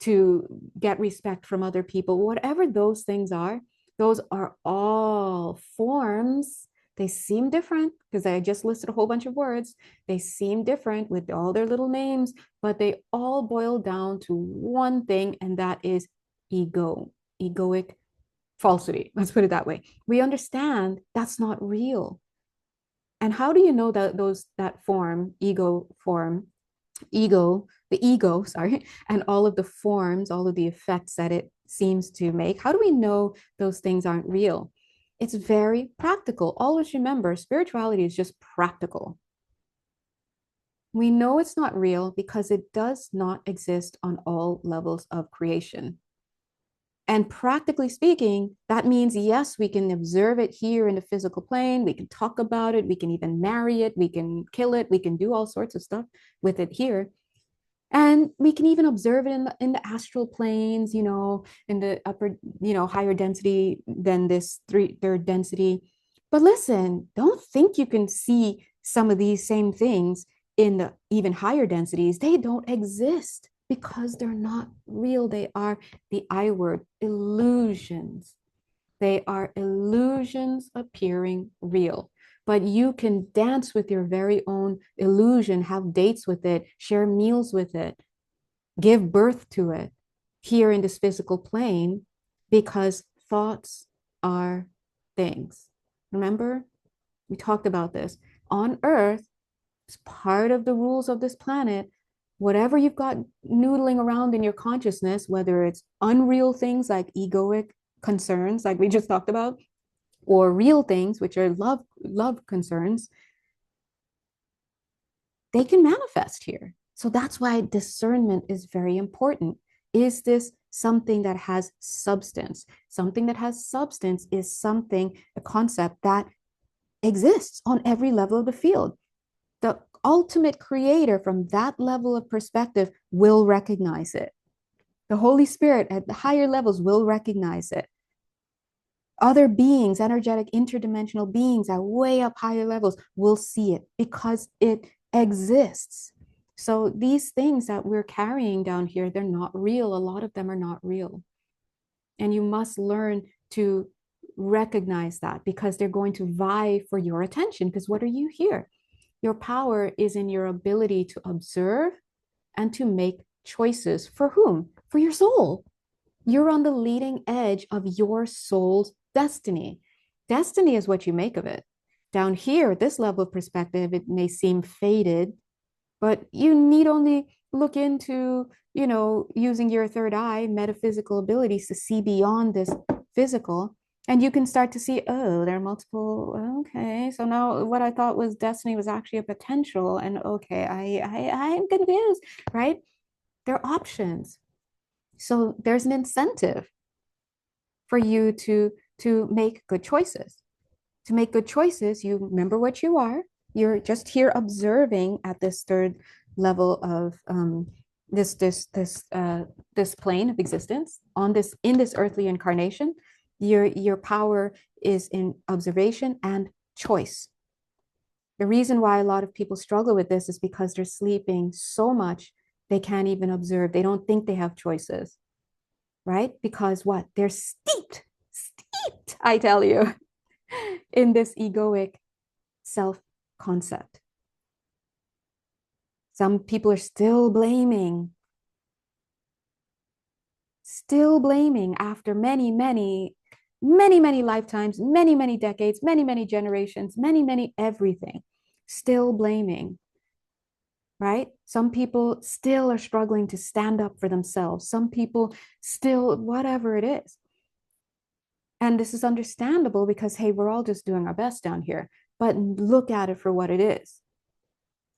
to get respect from other people, whatever those things are, those are all forms. They seem different because I just listed a whole bunch of words. They seem different with all their little names, but they all boil down to one thing, and that is ego, egoic falsity. Let's put it that way. We understand that's not real. And how do you know that form, the ego, sorry, and all of the forms, all of the effects that it seems to make? How do we know those things aren't real? It's very practical. Always remember, spirituality is just practical. We know it's not real because it does not exist on all levels of creation. And practically speaking, that means, yes, we can observe it here in the physical plane. We can talk about it. We can even marry it. We can kill it. We can do all sorts of stuff with it here. And we can even observe it in the astral planes, in the upper, higher density than this third density. But listen, don't think you can see some of these same things in the even higher densities. They don't exist because they're not real. They are the I word, illusions. They are illusions appearing real. But you can dance with your very own illusion, have dates with it, share meals with it, give birth to it here in this physical plane, because thoughts are things. Remember, we talked about this. On Earth, it's part of the rules of this planet. Whatever you've got noodling around in your consciousness, whether it's unreal things like egoic concerns, like we just talked about, or real things, which are love concerns, they can manifest here. So that's why discernment is very important. Is this something that has substance? Something that has substance is something, a concept that exists on every level of the field. The ultimate creator from that level of perspective will recognize it. The Holy Spirit at the higher levels will recognize it. Other beings, energetic, interdimensional beings at way up higher levels will see it because it exists. So these things that we're carrying down here, they're not real. A lot of them are not real. And you must learn to recognize that because they're going to vie for your attention. Because what are you here? Your power is in your ability to observe and to make choices. For whom? For your soul. You're on the leading edge of your soul's destiny. Destiny is what you make of it. Down here, at this level of perspective, it may seem faded, but you need only look into, using your third eye, metaphysical abilities to see beyond this physical. And you can start to see, oh, there are multiple. Okay, so now what I thought was destiny was actually a potential. And okay, I'm gonna do this, right? There are options. So there's an incentive for you to make good choices. To make good choices, you remember what you are. You're just here observing at this third level of this plane of existence on this in this earthly incarnation. Your power is in observation and choice. The reason why a lot of people struggle with this is because they're sleeping so much they can't even observe. They don't think they have choices, right? Because what? They're steeped, I tell you, in this egoic self concept. Some people are still blaming after many lifetimes, many decades, many generations, many everything, still blaming, right? Some people still are struggling to stand up for themselves. Some people still, whatever it is. And this is understandable because, hey, we're all just doing our best down here. But look at it for what it is.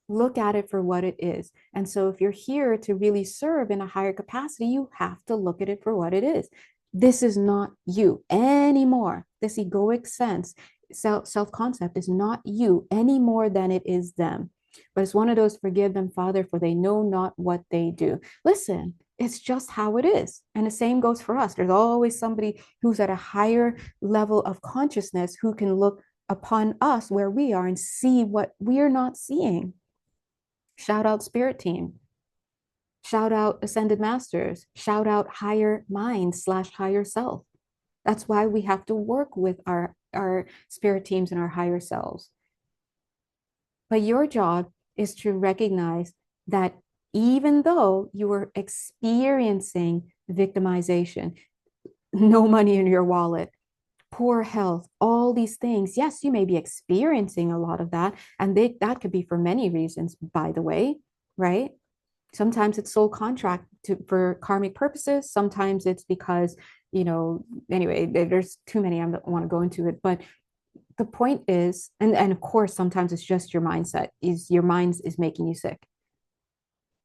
Look at it for what it is. And so, if you're here to really serve in a higher capacity, you have to look at it for what it is. This is not you anymore. This egoic sense, self concept is not you any more than it is them. But it's one of those forgive them, Father, for they know not what they do. Listen, it's just how it is. And the same goes for us. There's always somebody who's at a higher level of consciousness who can look upon us where we are and see what we're not seeing. Shout out spirit team. Shout out ascended masters. Shout out higher mind / higher self. That's why we have to work with our spirit teams and our higher selves. But your job is to recognize that even though you are experiencing victimization, no money in your wallet, poor health, all these things, yes, you may be experiencing a lot of that. And that could be for many reasons, by the way, right? Sometimes it's soul contract for karmic purposes. Sometimes it's because, anyway, there's too many. I don't want to go into it. But the point is, and of course, sometimes it's just your mindset, is your mind is making you sick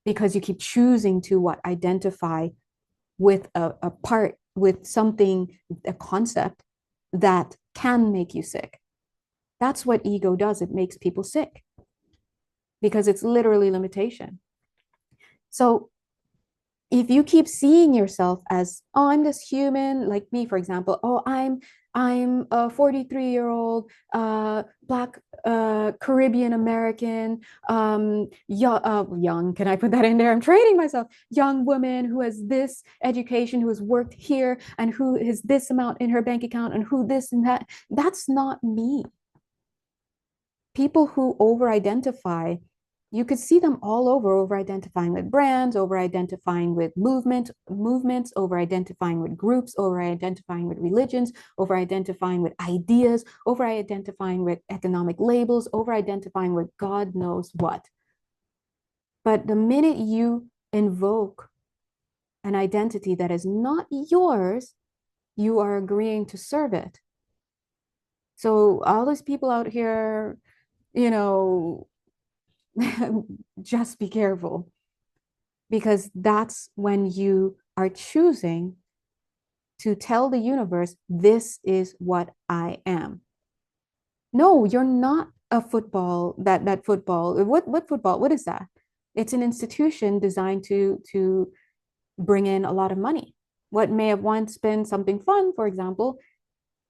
because you keep choosing to identify with a part, with something, a concept that can make you sick. That's what ego does. It makes people sick because it's literally limitation. So if you keep seeing yourself as, oh, I'm this human, like me, for example, oh, I'm a 43-year-old Black Caribbean American, young, can I put that in there? I'm training myself. Young woman who has this education, who has worked here, and who has this amount in her bank account, and who this and that. That's not me. People who over-identify, you could see them all over identifying with brands, over identifying with movements, over identifying with groups, over identifying with religions, over identifying with ideas, over identifying with economic labels, over identifying with God knows what. But the minute you invoke an identity that is not yours, you are agreeing to serve it. So all those people out here, just be careful, because that's when you are choosing to tell the universe, this is what I am. No, you're not a football, that football. What football? What is that? It's an institution designed to bring in a lot of money. What may have once been something fun, for example,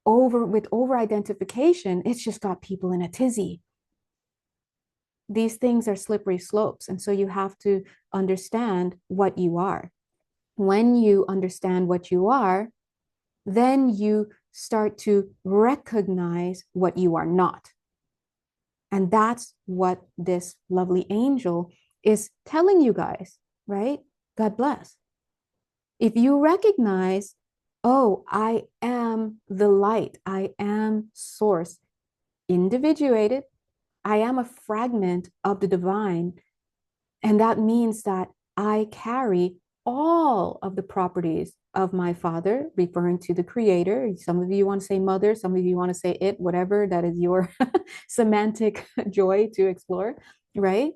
over identification, it's just got people in a tizzy. These things are slippery slopes. And so you have to understand what you are. When you understand what you are, then you start to recognize what you are not. And that's what this lovely angel is telling you guys, right? God bless. If you recognize, oh, I am the light, I am source, individuated, I am a fragment of the divine. And that means that I carry all of the properties of my father, referring to the creator. Some of you want to say mother, some of you want to say it, whatever, that is your semantic joy to explore, right?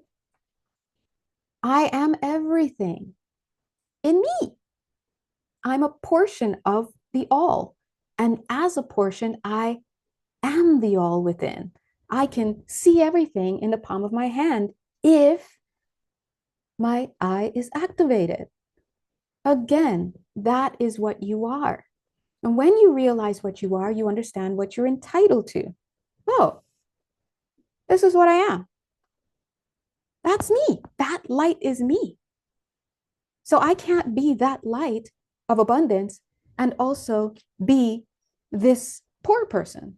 I am everything in me. I'm a portion of the all. And as a portion, I am the all within. I can see everything in the palm of my hand if my eye is activated. Again, that is what you are. And when you realize what you are, you understand what you're entitled to. Oh, this is what I am. That's me. That light is me. So I can't be that light of abundance and also be this poor person.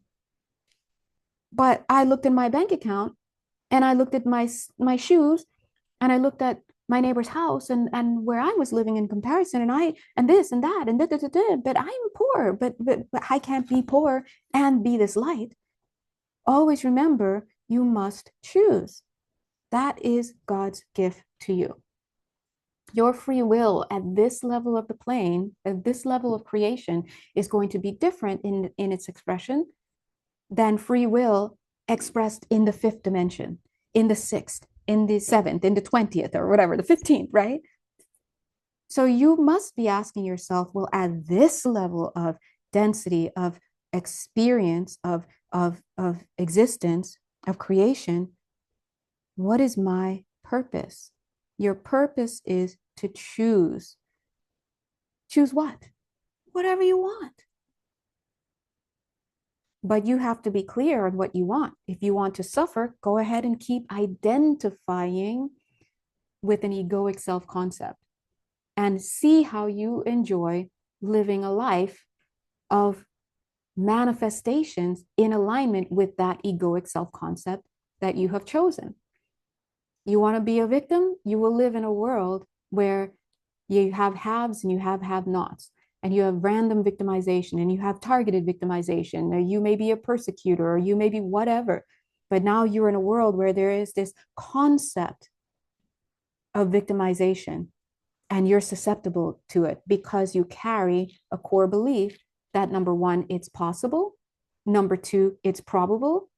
But I looked in my bank account and I looked at my shoes and I looked at my neighbor's house and where I was living in comparison and this and that and but I'm poor, but I can't be poor and be this light. Always remember, you must choose. That is God's gift to you. Your free will at this level of the plane, at this level of creation, is going to be different in its expression than free will expressed in the fifth dimension, in the sixth, in the seventh, in the 20th, or whatever, the 15th, right? So you must be asking yourself, well, at this level of density, of experience, of existence, of creation, what is my purpose? Your purpose is to choose. Choose what? Whatever you want. But you have to be clear on what you want. If you want to suffer, go ahead and keep identifying with an egoic self concept and see how you enjoy living a life of manifestations in alignment with that egoic self concept that you have chosen. You want to be a victim? You will live in a world where you have haves and you have nots, and you have random victimization and you have targeted victimization. Or you may be a persecutor or you may be whatever. But now you're in a world where there is this concept of victimization and you're susceptible to it because you carry a core belief that number one, it's possible. Number two, it's probable.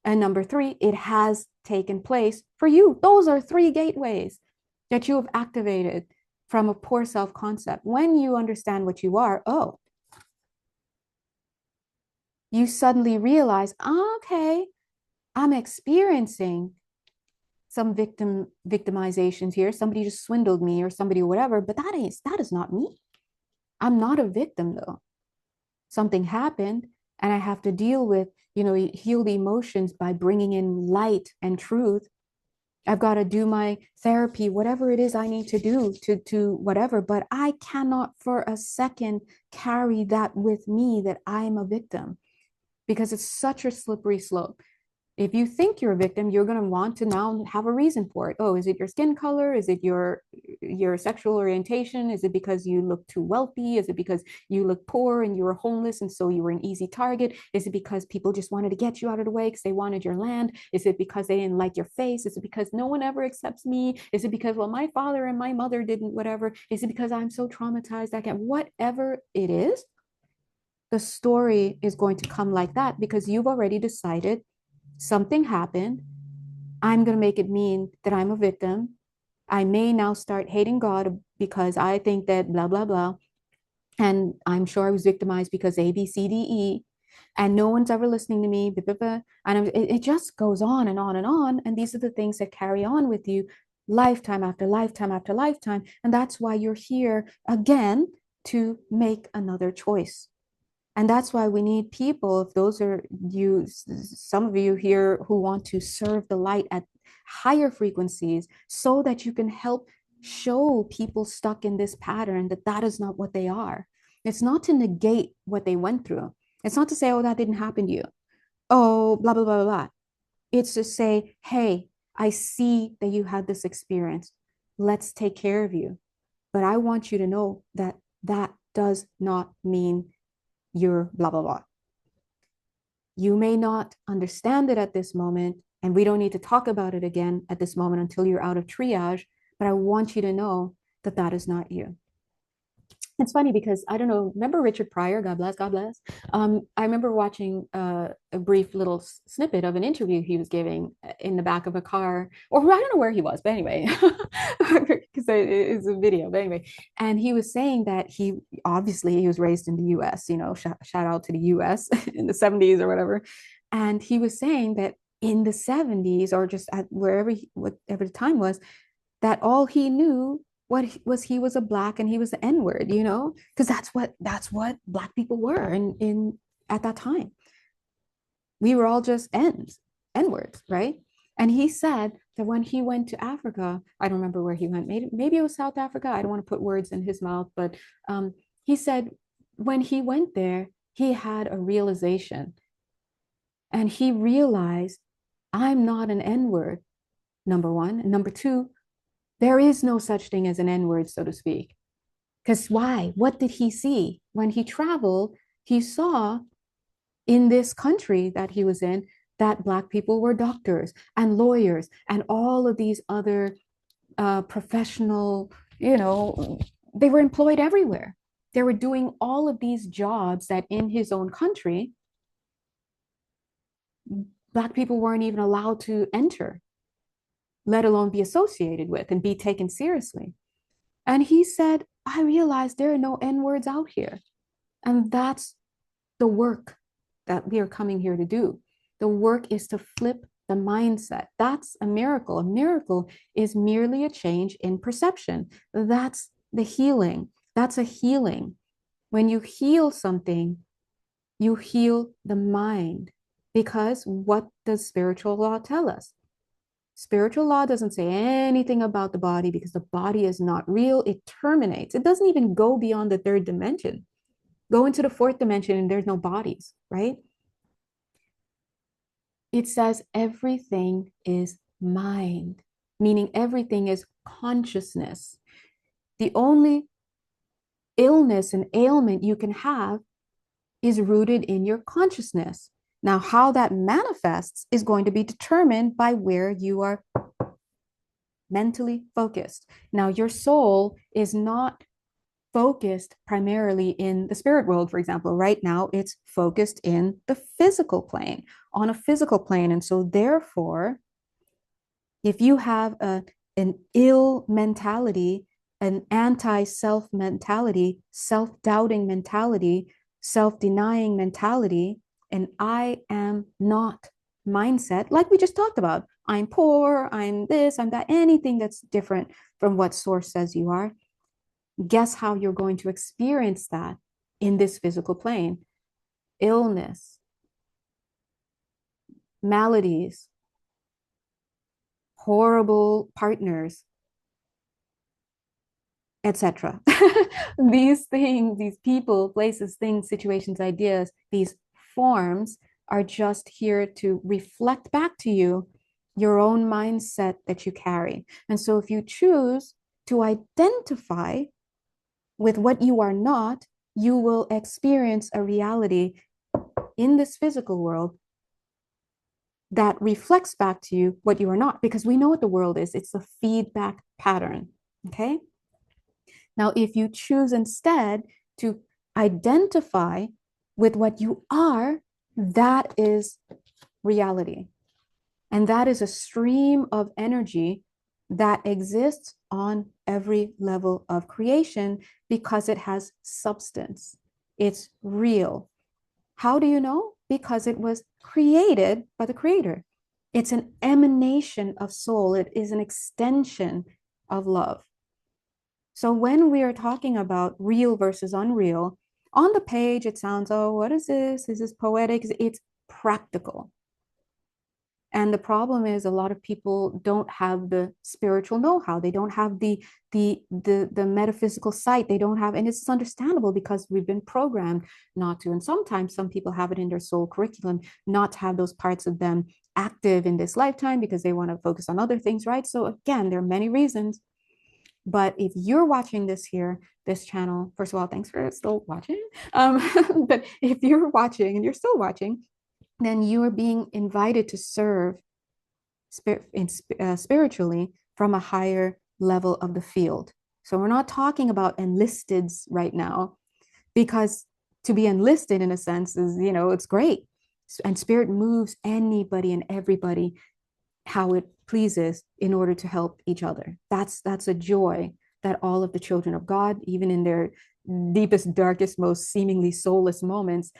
And number three, it has taken place for you. Those are three gateways that you have activated from a poor self concept. When you understand what you are, oh, you suddenly realize, okay, I'm experiencing some victimizations here. Somebody just swindled me or somebody or whatever, but that is not me. I'm not a victim though. Something happened and I have to deal with, heal the emotions by bringing in light and truth. I've got to do my therapy, whatever it is I need to do to whatever, but I cannot for a second carry that with me that I'm a victim because it's such a slippery slope. If you think you're a victim, you're going to want to now have a reason for it. Oh, is it your skin color? Is it your sexual orientation? Is it because you look too wealthy? Is it because you look poor and you were homeless and so you were an easy target? Is it because people just wanted to get you out of the way because they wanted your land? Is it because they didn't like your face? Is it because no one ever accepts me? Is it because, well, my father and my mother didn't, whatever? Is it because I'm so traumatized I can't, whatever it is, the story is going to come like that because you've already decided something happened. I'm going to make it mean that I'm a victim. I may now start hating God because I think that blah, blah, blah. And I'm sure I was victimized because A, B, C, D, E. And no one's ever listening to me. Blah, blah, blah. And it just goes on and on and on. And these are the things that carry on with you lifetime after lifetime after lifetime. And that's why you're here again to make another choice. And that's why we need people, if those are you, some of you here who want to serve the light at higher frequencies so that you can help show people stuck in this pattern that that is not what they are. It's not to negate what they went through. It's not to say, oh, that didn't happen to you. Oh, blah, blah, blah, blah. It's to say, hey, I see that you had this experience. Let's take care of you. But I want you to know that that does not mean you're blah, blah, blah. You may not understand it at this moment, and we don't need to talk about it again at this moment until you're out of triage. But I want you to know that that is not you. It's funny because I don't know, remember Richard Pryor, God bless, God bless. I remember watching a brief little snippet of an interview he was giving in the back of a car, or I don't know where he was, but anyway, because it's a video, but anyway. And he was saying that he obviously he was raised in the US, you know, shout out to the US in the 70s or whatever. And he was saying that in the 70s or just at wherever, whatever the time was, that all he knew what he was a black and he was the N-word, you know, because that's what black people were in at that time. We were all just N-words, right? And he said that when he went to Africa, I don't remember where he went, maybe it was South Africa. I don't want to put words in his mouth, but he said when he went there, he had a realization and he realized I'm not an N-word, number one. And number two, there is no such thing as an N-word, so to speak. Because why? What did he see? When he traveled, he saw in this country that he was in that Black people were doctors and lawyers and all of these other professional, you know, they were employed everywhere. They were doing all of these jobs that in his own country, Black people weren't even allowed to enter, let alone be associated with and be taken seriously. And he said, I realized there are no N words out here. And that's the work that we are coming here to do. The work is to flip the mindset. That's a miracle. A miracle is merely a change in perception. That's the healing. That's a healing. When you heal something, you heal the mind. Because what does spiritual law tell us? Spiritual law doesn't say anything about the body because the body is not real. It terminates. It doesn't even go beyond the third dimension. Go into the fourth dimension and there's no bodies, right? It says everything is mind, meaning everything is consciousness. The only illness and ailment you can have is rooted in your consciousness. Now, how that manifests is going to be determined by where you are mentally focused. Now, your soul is not focused primarily in the spirit world, for example. Right now, it's focused in the physical plane, on a physical plane. And so, therefore, if you have an ill mentality, an anti self mentality, self doubting mentality, self denying mentality, and I am not mindset, like we just talked about, I'm poor, I'm this, I'm that, anything that's different from what source says you are, guess how you're going to experience that in this physical plane? Illness, maladies, horrible partners, etc. These things, these people, places, things, situations, ideas, these forms are just here to reflect back to you your own mindset that you carry. And so if you choose to identify with what you are not, you will experience a reality in this physical world that reflects back to you what you are not, because we know what the world is. It's a feedback pattern. Okay. Now, if you choose instead to identify with what you are, that is reality. And that is a stream of energy that exists on every level of creation because it has substance. It's real. How do you know? Because it was created by the creator. It's an emanation of soul. It is an extension of love. So when we are talking about real versus unreal, on the page, it sounds, oh, what is this? Is this poetic? It's practical. And the problem is a lot of people don't have the spiritual know-how. They don't have the metaphysical sight. They don't have, and it's understandable because we've been programmed not to. And sometimes some people have it in their soul curriculum not to have those parts of them active in this lifetime because they want to focus on other things, right? So again, there are many reasons. But if you're watching this here, this channel, first of all, thanks for still watching. But if you're watching and you're still watching, then you are being invited to serve spiritually from a higher level of the field. So we're not talking about enlisteds right now, because to be enlisted in a sense is, it's great. And spirit moves anybody and everybody how it pleases in order to help each other. That's a joy that all of the children of God, even in their deepest, darkest, most seemingly soulless moments,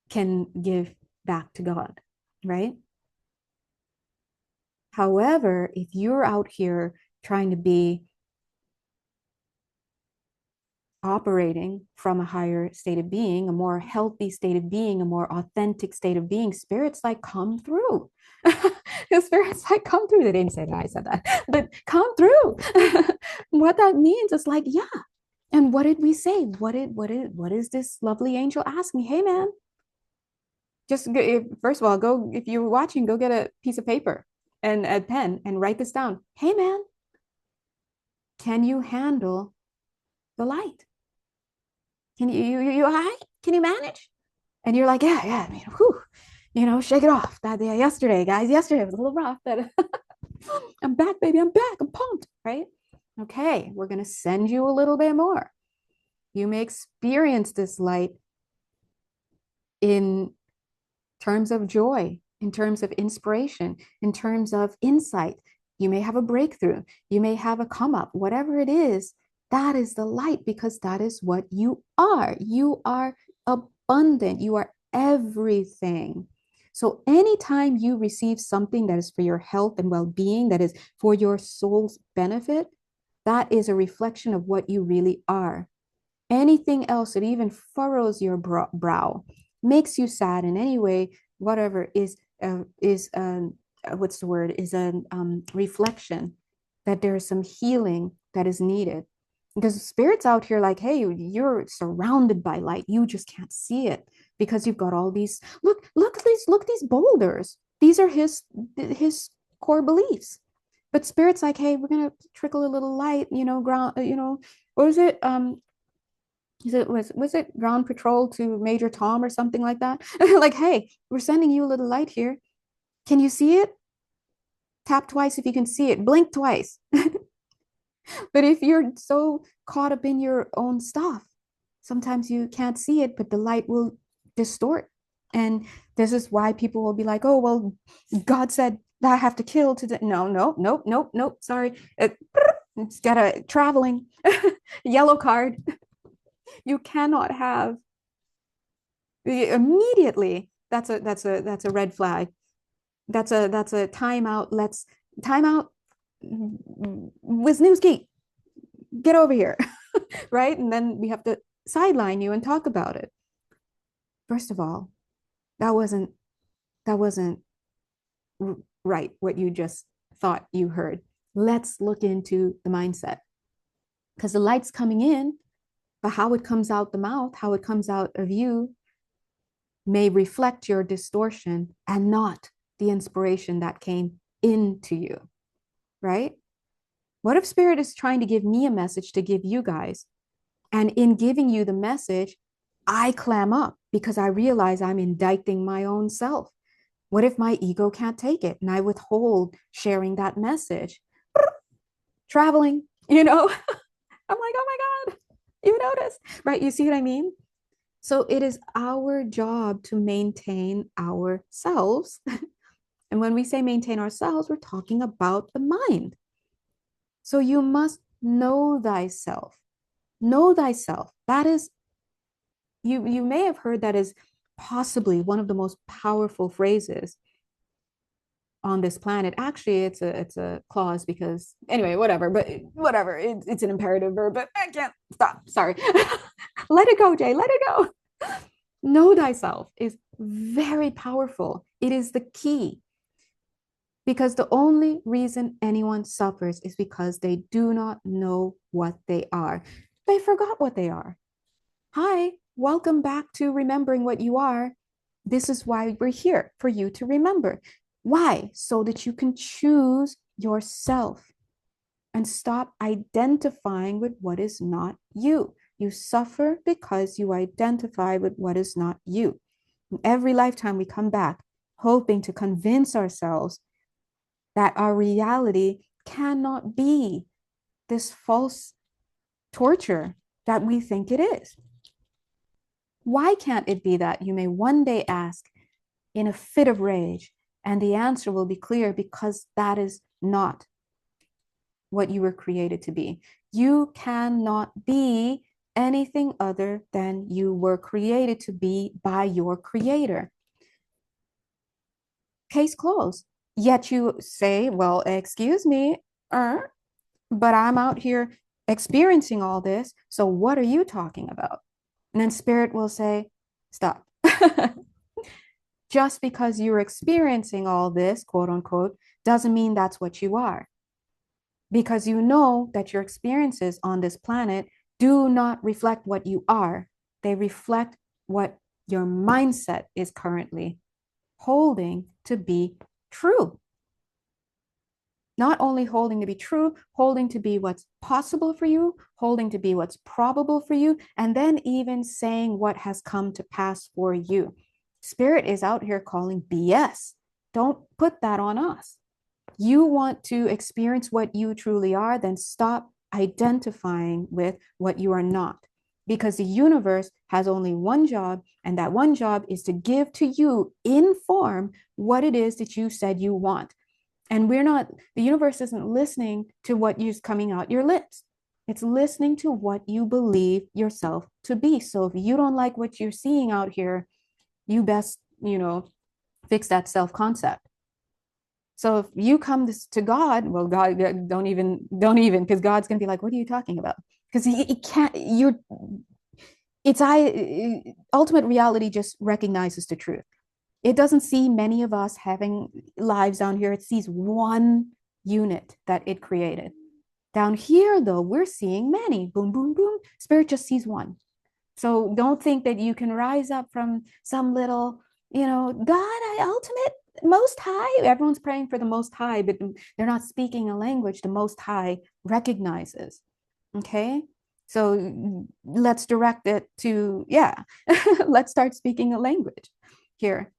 can give back to God, right? However, if you're out here trying to be operating from a higher state of being, a more healthy state of being, a more authentic state of being, spirits like come through. The spirits like come through. They didn't say that, I said that, but come through. What that means is like, yeah. And what did we say? What is this lovely angel ask me? Hey man, just first of all, go, if you're watching, go get a piece of paper and a pen and write this down. Hey man, can you handle the light? Can you all right? Can you manage? And you're like, yeah, I mean, whew, shake it off. That yeah, yesterday, guys, yesterday was a little rough, but I'm back, baby. I'm back. I'm pumped, right? Okay, we're gonna send you a little bit more. You may experience this light in terms of joy, in terms of inspiration, in terms of insight. You may have a breakthrough. You may have a come up, whatever it is. That is the light, because that is what you are. You are abundant. You are everything. So anytime you receive something that is for your health and well-being, that is for your soul's benefit, that is a reflection of what you really are. Anything else that even furrows your brow, makes you sad in any way, whatever, what's the word, is a reflection that there is some healing that is needed. Because spirits out here like, hey, you're surrounded by light, you just can't see it because you've got all these, look these boulders, these are his core beliefs. But spirits like, hey, we're gonna trickle a little light, ground, what is it, was it ground patrol to Major Tom or something like that? Like, hey, we're sending you a little light here. Can you see it? Tap twice if you can see it. Blink twice. But if you're so caught up in your own stuff, sometimes you can't see it, but the light will distort. And this is why people will be like, oh, well, God said that I have to kill to no, no, nope, nope, nope. Sorry. It's got a traveling yellow card. You cannot have immediately. That's a red flag. That's a timeout. Let's timeout. Wisniewski, get over here. Right? And then we have to sideline you and talk about it. First of all, that wasn't right what you just thought you heard. Let's look into the mindset, because the light's coming in, but how it comes out the mouth, how it comes out of you, may reflect your distortion and not the inspiration that came into you, right? What if spirit is trying to give me a message to give you guys? And in giving you the message, I clam up because I realize I'm indicting my own self. What if my ego can't take it and I withhold sharing that message? Traveling, I'm like, oh my God, you noticed, right? You see what I mean? So it is our job to maintain ourselves. And when we say maintain ourselves, we're talking about the mind. So you must know thyself. Know thyself. That is, you may have heard that is possibly one of the most powerful phrases on this planet. Actually, it's a clause because anyway, whatever. But whatever, it's an imperative verb. But I can't stop. Sorry, let it go, Jay. Let it go. Know thyself is very powerful. It is the key because the only reason anyone suffers is because they do not know what they are. They forgot what they are. Hi, welcome back to remembering what you are. This is why we're here, for you to remember. Why? So that you can choose yourself and stop identifying with what is not you. You suffer because you identify with what is not you. In every lifetime, we come back hoping to convince ourselves that our reality cannot be this false torture that we think it is. Why can't it be that? You may one day ask in a fit of rage, and the answer will be clear because that is not what you were created to be. You cannot be anything other than you were created to be by your creator. Case closed. Yet you say, well, excuse me, but I'm out here experiencing all this. So what are you talking about? And then spirit will say, stop. Just because you're experiencing all this, quote unquote, doesn't mean that's what you are. Because you know that your experiences on this planet do not reflect what you are. They reflect what your mindset is currently holding to be true. Not only holding to be true, holding to be what's possible for you, holding to be what's probable for you, and then even saying what has come to pass for you. Spirit is out here calling BS. Don't put that on us. You want to experience what you truly are, then stop identifying with what you are not. Because the universe has only one job, and that one job is to give to you in form what it is that you said you want. And the universe isn't listening to what is coming out your lips. It's listening to what you believe yourself to be. So if you don't like what you're seeing out here, you best, fix that self-concept. So if you come to God, well, God, don't even, because God's going to be like, what are you talking about? Because he can't, ultimate reality just recognizes the truth. It doesn't see many of us having lives down here. It sees one unit that it created. Down here, though, we're seeing many. Boom, boom, boom. Spirit just sees one. So don't think that you can rise up from some little, God, ultimate, most high. Everyone's praying for the most high, but they're not speaking a language the most high recognizes. Okay. So let's direct it to, let's start speaking a language here.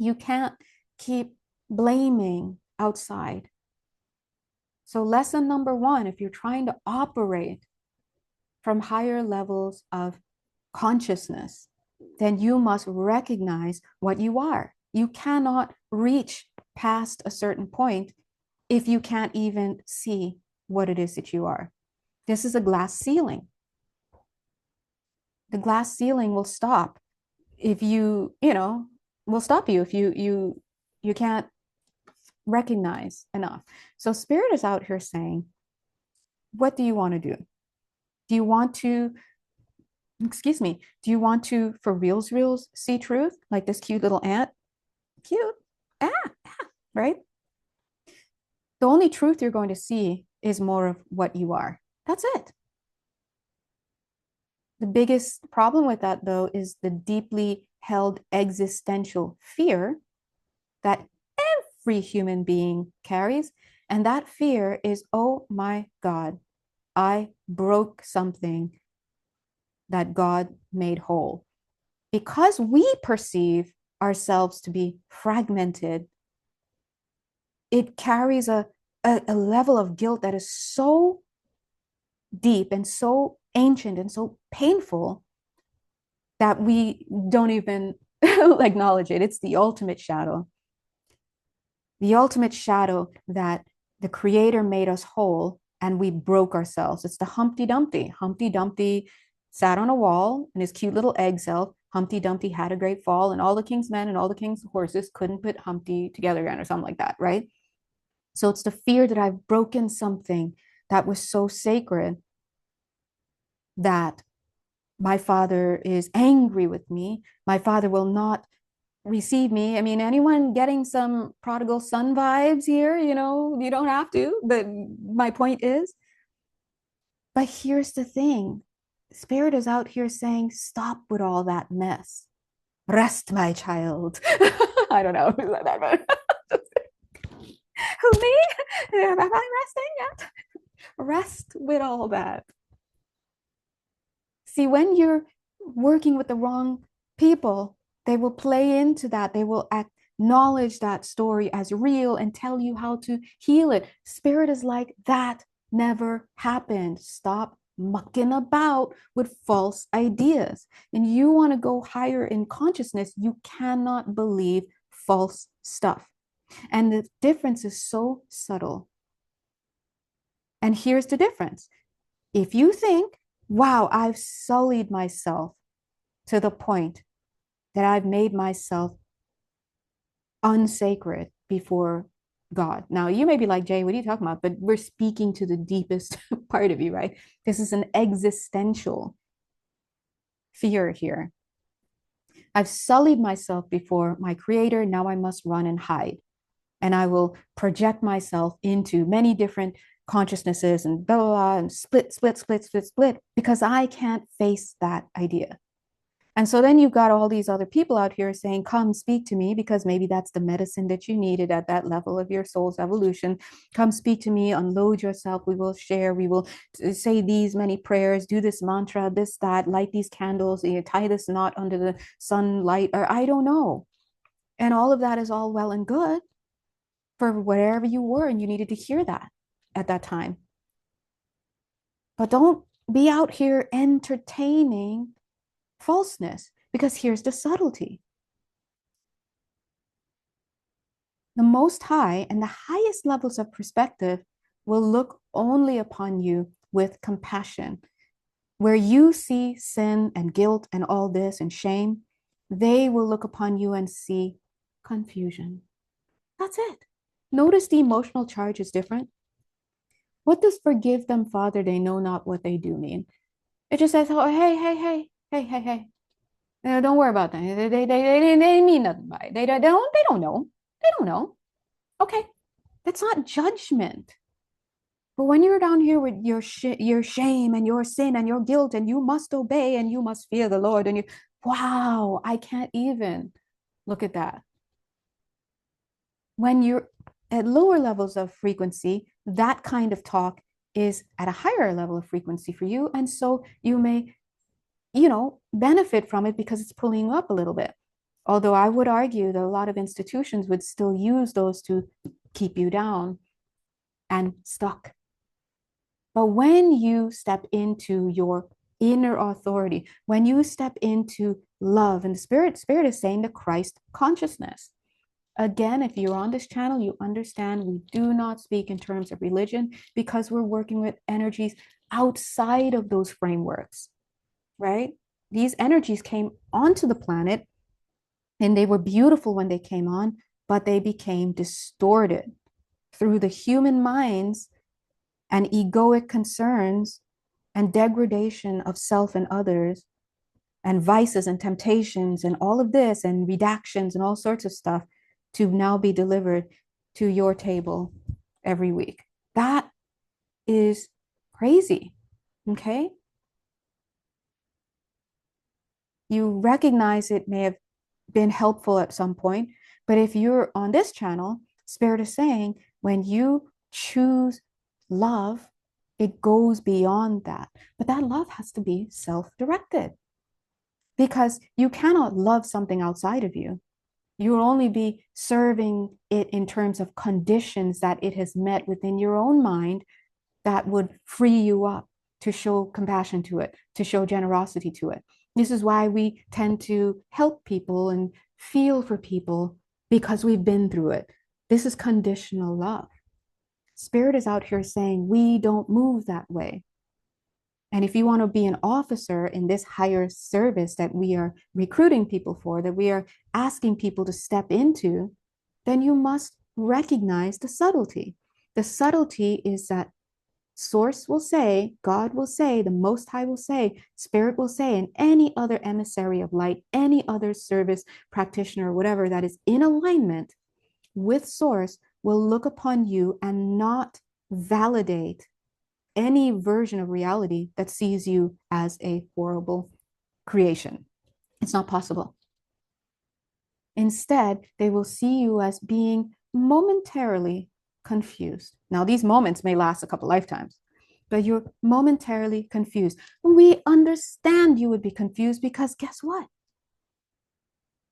You can't keep blaming outside. So lesson number one, if you're trying to operate from higher levels of consciousness, then you must recognize what you are. You cannot reach past a certain point if you can't even see what it is that you are. This is a glass ceiling. The glass ceiling will stop if will stop you if you can't recognize enough. So spirit is out here saying, what do you want to do? Do you want to, for reals see truth? Like this cute little ant? Cute. Right? The only truth you're going to see is more of what you are. That's it. The biggest problem with that, though, is the deeply held existential fear that every human being carries. And that fear is, oh my God, I broke something that God made whole. Because we perceive ourselves to be fragmented, it carries a level of guilt that is so deep and so ancient and so painful that we don't even acknowledge it. It's the ultimate shadow. The ultimate shadow that the creator made us whole and we broke ourselves. It's the Humpty Dumpty. Humpty Dumpty sat on a wall in his cute little egg self, Humpty Dumpty had a great fall, and all the king's men and all the king's horses couldn't put Humpty together again, or something like that, right? So it's the fear that I've broken something that was so sacred that my father is angry with me. My father will not receive me. I mean, anyone getting some prodigal son vibes here, you don't have to, but my point is, but here's the thing. Spirit is out here saying, stop with all that mess. Rest, my child. I don't know who said that, but who, me? Am I resting yet? Rest with all that. See, when you're working with the wrong people, they will play into that. They will acknowledge that story as real and tell you how to heal it. Spirit is like, that never happened. Stop mucking about with false ideas. And you want to go higher in consciousness, you cannot believe false stuff. And the difference is so subtle. And here's the difference. If you think, wow, I've sullied myself to the point that I've made myself unsacred before God. Now, you may be like, Jay, what are you talking about? But we're speaking to the deepest part of you, right? This is an existential fear here. I've sullied myself before my creator. Now I must run and hide. And I will project myself into many different consciousnesses and blah, blah, blah, and split, because I can't face that idea. And so then you've got all these other people out here saying, come speak to me, because maybe that's the medicine that you needed at that level of your soul's evolution. Come speak to me, unload yourself. We will share. We will say these many prayers, do this mantra, this, that, light these candles, tie this knot under the sunlight, or I don't know. And all of that is all well and good for wherever you were and you needed to hear that at that time. But don't be out here entertaining falseness, because here's the subtlety. The Most High and the highest levels of perspective will look only upon you with compassion. Where you see sin and guilt and all this and shame, they will look upon you and see confusion. That's it. Notice the emotional charge is different. What does forgive them, Father, they know not what they do mean? It just says, oh, hey. Don't worry about that. They mean nothing by it. They don't know. They don't know. Okay. That's not judgment. But when you're down here with your shame and your sin and your guilt, and you must obey and you must fear the Lord, and you, wow, I can't even look at that. When you're at lower levels of frequency, that kind of talk is at a higher level of frequency for you. And so you may, benefit from it because it's pulling you up a little bit. Although I would argue that a lot of institutions would still use those to keep you down and stuck. But when you step into your inner authority, when you step into love, and the spirit is saying the Christ consciousness. Again, if you're on this channel, you understand we do not speak in terms of religion, because we're working with energies outside of those frameworks, right? These energies came onto the planet and they were beautiful when they came on, but they became distorted through the human minds and egoic concerns and degradation of self and others and vices and temptations and all of this and redactions and all sorts of stuff to now be delivered to your table every week. That is crazy, okay? You recognize it may have been helpful at some point, but if you're on this channel, Spirit is saying, when you choose love, it goes beyond that. But that love has to be self-directed, because you cannot love something outside of you. You will only be serving it in terms of conditions that it has met within your own mind that would free you up to show compassion to it, to show generosity to it. This is why we tend to help people and feel for people, because we've been through it. This is conditional love. Spirit is out here saying we don't move that way. And if you want to be an officer in this higher service that we are recruiting people for, that we are asking people to step into, then you must recognize the subtlety. The subtlety is that Source will say, God will say, the Most High will say, Spirit will say, and any other emissary of light, any other service practitioner, whatever that is in alignment with Source will look upon you and not validate any version of reality that sees you as a horrible creation. It's not possible. Instead, they will see you as being momentarily confused. Now, these moments may last a couple lifetimes, but you're momentarily confused. We understand you would be confused because guess what?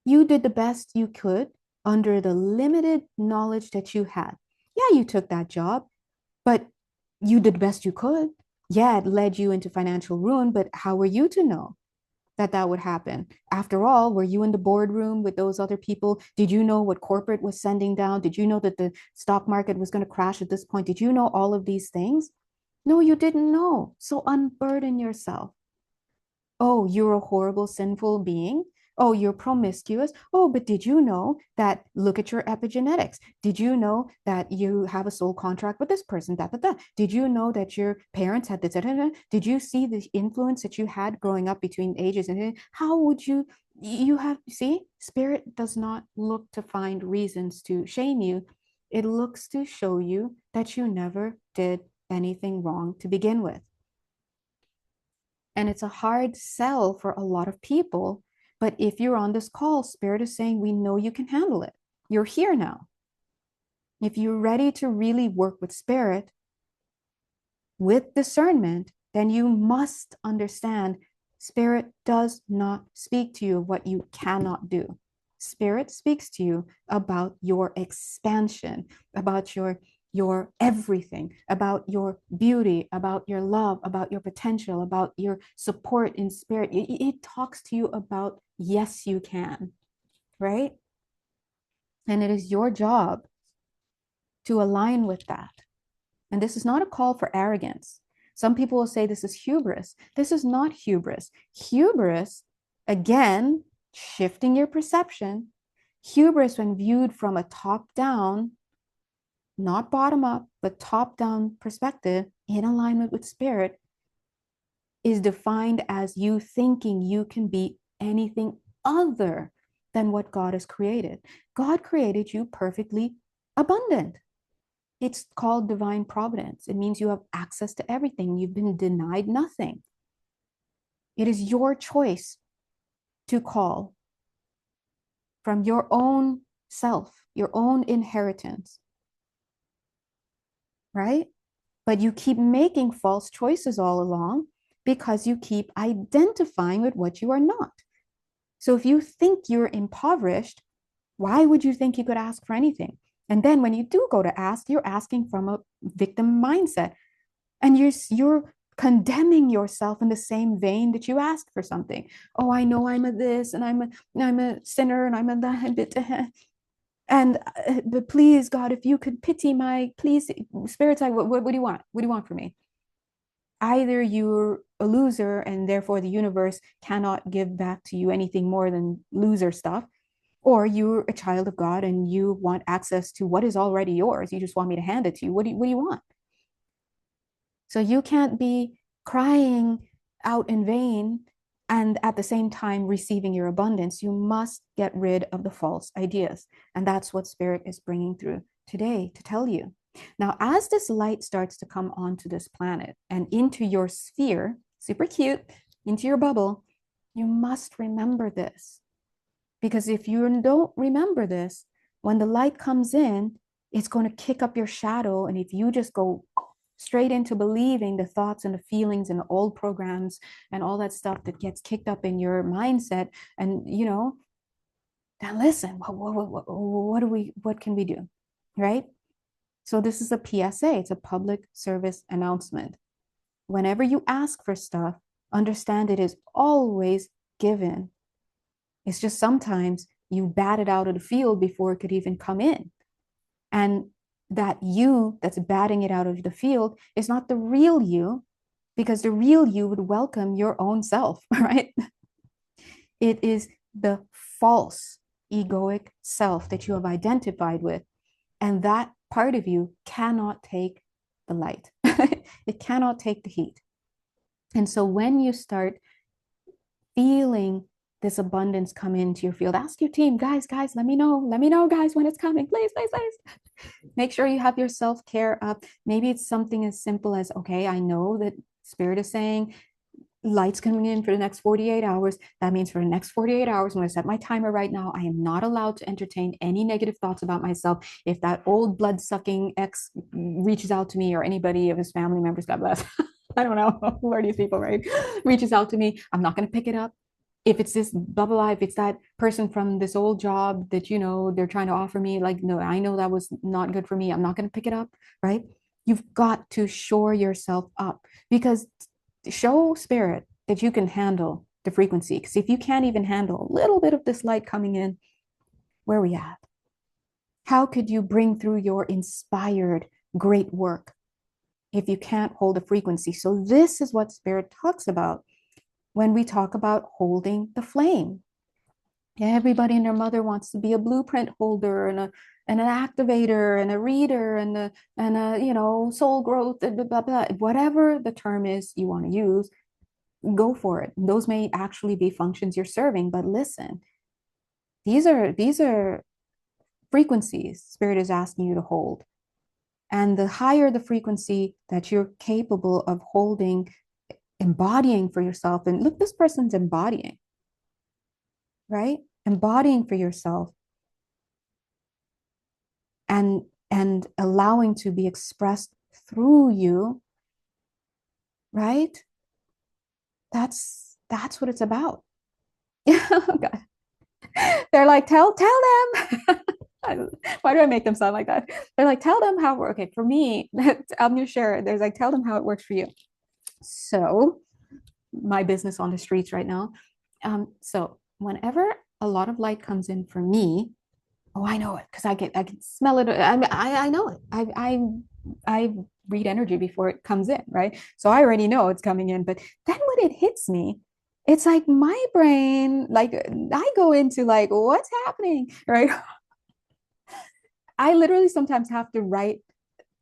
You did the best you could under the limited knowledge that you had. Yeah, you took that job, but you did the best you could. Yeah, it led you into financial ruin, but how were you to know that that would happen? After all, were you in the boardroom with those other people? Did you know what corporate was sending down? Did you know that the stock market was going to crash at this point? Did you know all of these things? No, you didn't know. So unburden yourself. Oh, you're a horrible, sinful being. Oh, you're promiscuous. Oh, but did you know that? Look at your epigenetics. Did you know that you have a soul contract with this person? Da, da, da. Did you know that your parents had this? Da, da, da. Did you see the influence that you had growing up between ages? And how would you? You have, see, spirit does not look to find reasons to shame you. It looks to show you that you never did anything wrong to begin with. And it's a hard sell for a lot of people. But if you're on this call, Spirit is saying, we know you can handle it. You're here now. If you're ready to really work with Spirit, with discernment, then you must understand Spirit does not speak to you of what you cannot do. Spirit speaks to you about your expansion, about your everything, about your beauty, about your love, about your potential, about your support in spirit. It talks to you about yes, you can, right? And it is your job to align with that. And this is not a call for arrogance. Some people will say this is hubris. This is not hubris. Hubris, again, shifting your perception. Hubris, when viewed from a top down, not bottom up, but top down perspective in alignment with spirit, is defined as you thinking you can be anything other than what God has created. God created you perfectly abundant. It's called divine providence. It means you have access to everything. You've been denied nothing. It is your choice to call from your own self, your own inheritance, right? But you keep making false choices all along because you keep identifying with what you are not. So if you think you're impoverished, why would you think you could ask for anything? And then when you do go to ask, you're asking from a victim mindset. And you're condemning yourself in the same vein that you asked for something. Oh, I know I'm a this and I'm a sinner and I'm a that. And but please, God, if you could pity my, please, Spirit side, what do you want? What do you want from me? Either you're a loser and therefore the universe cannot give back to you anything more than loser stuff, or you're a child of God and you want access to what is already yours. You just want me to hand it to you. What do you want? So you can't be crying out in vain and at the same time receiving your abundance. You must get rid of the false ideas. And that's what Spirit is bringing through today to tell you. Now, as this light starts to come onto this planet and into your sphere, super cute, into your bubble, you must remember this. Because if you don't remember this, when the light comes in, it's going to kick up your shadow. And if you just go straight into believing the thoughts and the feelings and the old programs and all that stuff that gets kicked up in your mindset, and then listen, what can we do, right? So this is a PSA. It's a public service announcement. Whenever you ask for stuff, understand it is always given. It's just sometimes you bat it out of the field before it could even come in. And that you that's batting it out of the field is not the real you. because the real you would welcome your own self, right? It is the false egoic self that you have identified with. And that part of you cannot take the light, it cannot take the heat. And so when you start feeling this abundance come into your field, ask your team, guys, let me know, guys, when it's coming, please, please, please. Make sure you have your self-care up. Maybe it's something as simple as, okay, I know that spirit is saying lights coming in for the next 48 hours. That means for the next 48 hours, I'm going to set my timer right now. I am not allowed to entertain any negative thoughts about myself. If that old blood sucking ex reaches out to me, or anybody of his family members, God bless, I don't know who are these people, right? Reaches out to me, I'm not going to pick it up. If it's this blah blah blah, if it's that person from this old job that they're trying to offer me, like, no, I know that was not good for me, I'm not going to pick it up, right? You've got to shore yourself up, because show spirit that you can handle the frequency. Because if you can't even handle a little bit of this light coming in, where are we at? How could you bring through your inspired great work if you can't hold a frequency? So this is what spirit talks about when we talk about holding the flame. Everybody and their mother wants to be a blueprint holder and an activator and a reader and a soul growth, blah, blah, blah. Whatever the term is you want to use, go for it. Those may actually be functions you're serving, but listen, these are frequencies spirit is asking you to hold. And the higher the frequency that you're capable of holding, embodying for yourself, and look, this person's embodying, right? Embodying for yourself and allowing to be expressed through you, right? That's what it's about. Oh, God. They're like, tell them. Why do I make them sound like that? They're like, tell them how. Okay, for me, I'm gonna share it. There's like, tell them how it works for you. So, my business on the streets right now. So whenever a lot of light comes in for me, oh, I know it because I can smell it. I know it. I read energy before it comes in, right? So I already know it's coming in. But then when it hits me, it's like my brain, like I go into like, what's happening, right? I literally sometimes have to write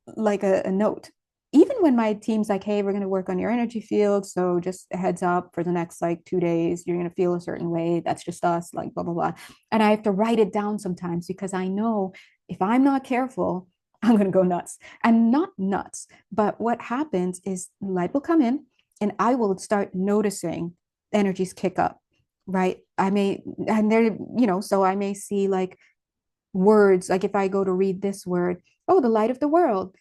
like a note. Even when my team's like, hey, we're going to work on your energy field. So just a heads up, for the next like 2 days, you're going to feel a certain way. That's just us, like blah, blah, blah. And I have to write it down sometimes, because I know if I'm not careful, I'm going to go nuts. And not nuts. But what happens is light will come in and I will start noticing energies kick up, right? I may, and there, so I may see like words, like if I go to read this word, oh, the light of the world,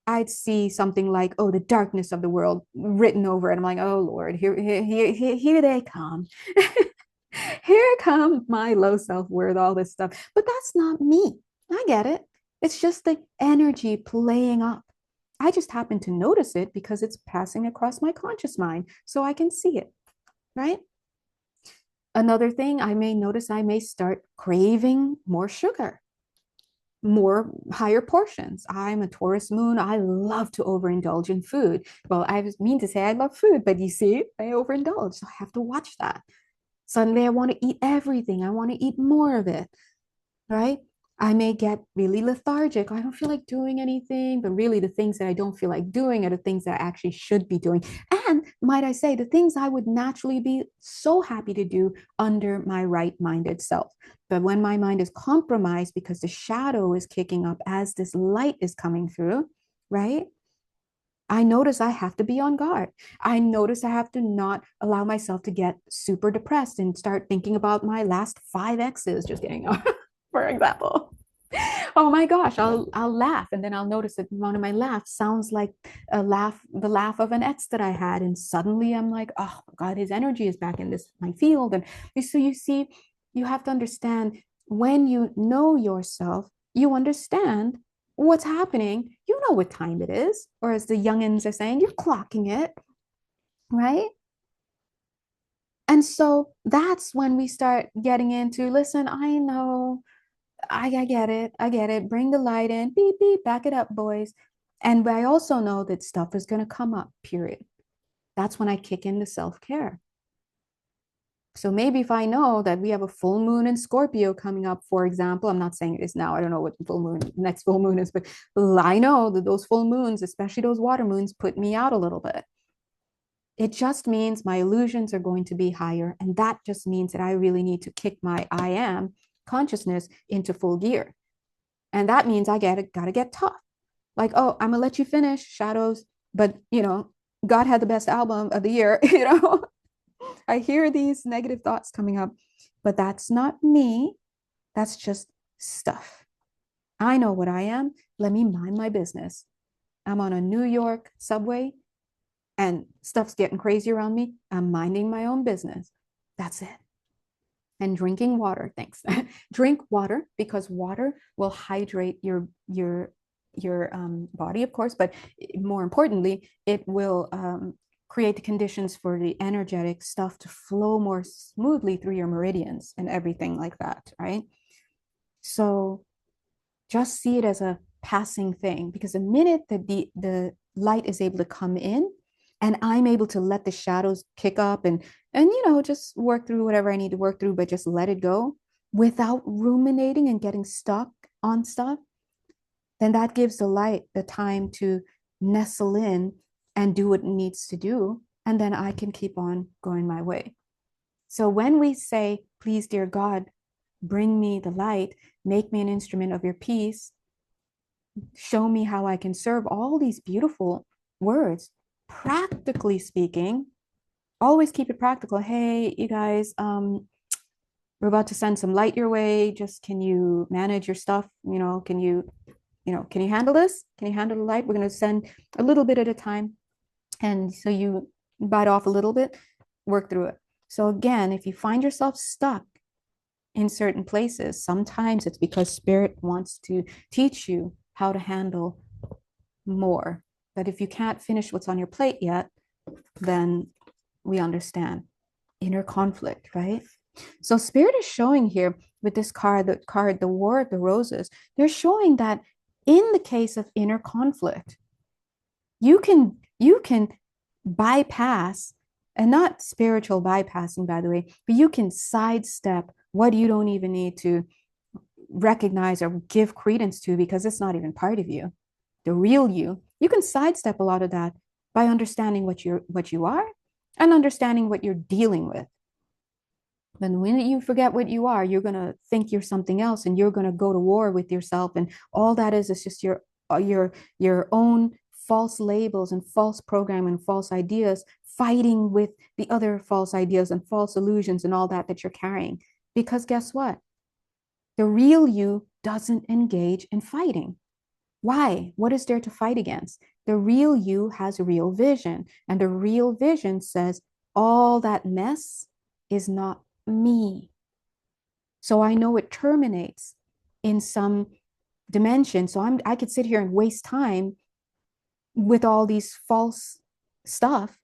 I'd see something like, oh, the darkness of the world written over it. I'm like, oh Lord, here they come. Here come my low self-worth, all this stuff. But that's not me. I get it. It's just the energy playing up. I just happen to notice it because it's passing across my conscious mind, so I can see it, right? Another thing I may notice, I may start craving more sugar, more higher portions. I'm a Taurus moon. I love to overindulge in food. Well, I mean to say I love food, but you see, I overindulge. So I have to watch that. Suddenly I want to eat everything. I want to eat more of it, right? I may get really lethargic. I don't feel like doing anything, but really the things that I don't feel like doing are the things that I actually should be doing. And might I say, the things I would naturally be so happy to do under my right-minded self. But when my mind is compromised because the shadow is kicking up as this light is coming through, right? I notice I have to be on guard. I notice I have to not allow myself to get super depressed and start thinking about my last 5 exes, just kidding, for example. Oh my gosh, I'll laugh and then I'll notice that one of my laughs sounds like the laugh of an ex that I had, and suddenly I'm like, oh God, his energy is back in this my field. And so you see, you have to understand, when you know yourself, you understand what's happening. You know what time it is, or as the youngins are saying, you're clocking it, right? And so that's when we start getting into, listen, I know, I get it. I get it. Bring the light in. Beep, beep, back it up, boys. And I also know that stuff is going to come up, period. That's when I kick into self-care. So maybe if I know that we have a full moon in Scorpio coming up, for example, I'm not saying it is now, I don't know what full moon, next full moon is, but I know that those full moons, especially those water moons, put me out a little bit. It just means my illusions are going to be higher. And that just means that I really need to kick my I am consciousness into full gear. And that means I gotta get tough. Like, oh, I'm gonna let you finish Shadows, but God had the best album of the year. I hear these negative thoughts coming up, but that's not me. That's just stuff. I know what I am. Let me mind my business. I'm on a New York subway and stuff's getting crazy around me. I'm minding my own business. That's it. And drinking water. Thanks. Drink water because water will hydrate your body, of course, but more importantly, it will create the conditions for the energetic stuff to flow more smoothly through your meridians and everything like that, right? So just see it as a passing thing because the minute that the light is able to come in and I'm able to let the shadows kick up and just work through whatever I need to work through, but just let it go without ruminating and getting stuck on stuff, then that gives the light the time to nestle in and do what it needs to do. And then I can keep on going my way. So when we say, please, dear God, bring me the light, make me an instrument of your peace, show me how I can serve, all these beautiful words, practically speaking, always keep it practical. Hey, you guys, we're about to send some light your way. Just can you manage your stuff? Can you handle this? Can you handle the light? We're going to send a little bit at a time. And so you bite off a little bit, work through it. So again, if you find yourself stuck in certain places, sometimes it's because spirit wants to teach you how to handle more. But if you can't finish what's on your plate yet, then we understand inner conflict, right? So spirit is showing here with this card, the War of the Roses, they're showing that in the case of inner conflict, you can bypass, and not spiritual bypassing, by the way, but you can sidestep what you don't even need to recognize or give credence to because it's not even part of you, the real you. You can sidestep a lot of that by understanding what you are and understanding what you're dealing with. Then when you forget what you are, you're going to think you're something else and you're going to go to war with yourself. And all that is just your own false labels and false program and false ideas fighting with the other false ideas and false illusions and all that you're carrying. Because guess what? The real you doesn't engage in fighting. Why? What is there to fight against? The real you has a real vision, and the real vision says all that mess is not me. So I know it terminates in some dimension. So I could sit here and waste time with all these false stuff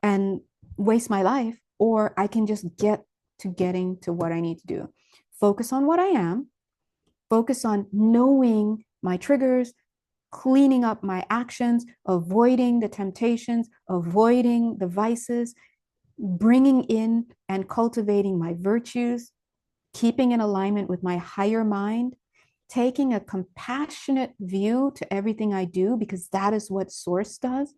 and waste my life, or I can just getting to what I need to do. Focus on what I am, focus on knowing my triggers, cleaning up my actions, avoiding the temptations, avoiding the vices, bringing in and cultivating my virtues, keeping in alignment with my higher mind, taking a compassionate view to everything I do, because that is what Source does.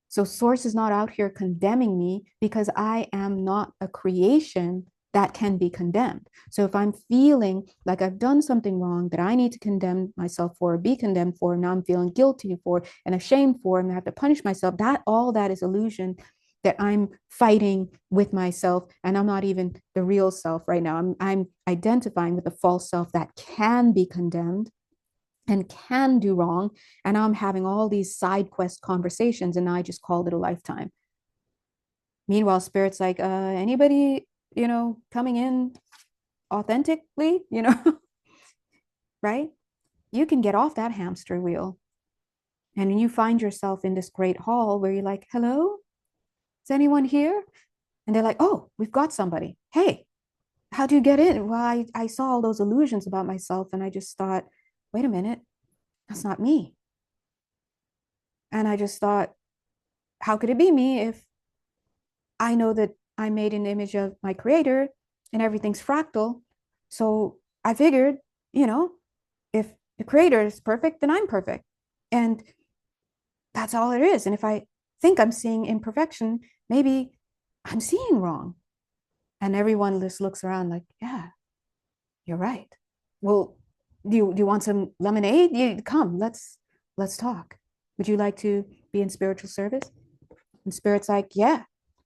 So Source is not out here condemning me because I am not a creation that can be condemned. So if I'm feeling like I've done something wrong that I need to condemn myself for, or be condemned for, and now I'm feeling guilty for and ashamed for, and I have to punish myself, all that is illusion that I'm fighting with myself, and I'm not even the real self right now. I'm identifying with the false self that can be condemned and can do wrong, and I'm having all these side quest conversations, and I just called it a lifetime. Meanwhile, spirit's like, anybody, coming in authentically, right? You can get off that hamster wheel. And you find yourself in this great hall where you're like, hello, is anyone here? And they're like, oh, we've got somebody. Hey, how do you get in? Well, I saw all those illusions about myself and I just thought, wait a minute, that's not me. And I just thought, how could it be me if I know that I'm made in the image of my creator and everything's fractal? So I figured, you know, if the creator is perfect, then I'm perfect. And that's all it is. And if I think I'm seeing imperfection, maybe I'm seeing wrong. And everyone just looks around like, yeah, you're right. Well, do you want some lemonade? You come, let's talk. Would you like to be in spiritual service? And spirit's like, yeah.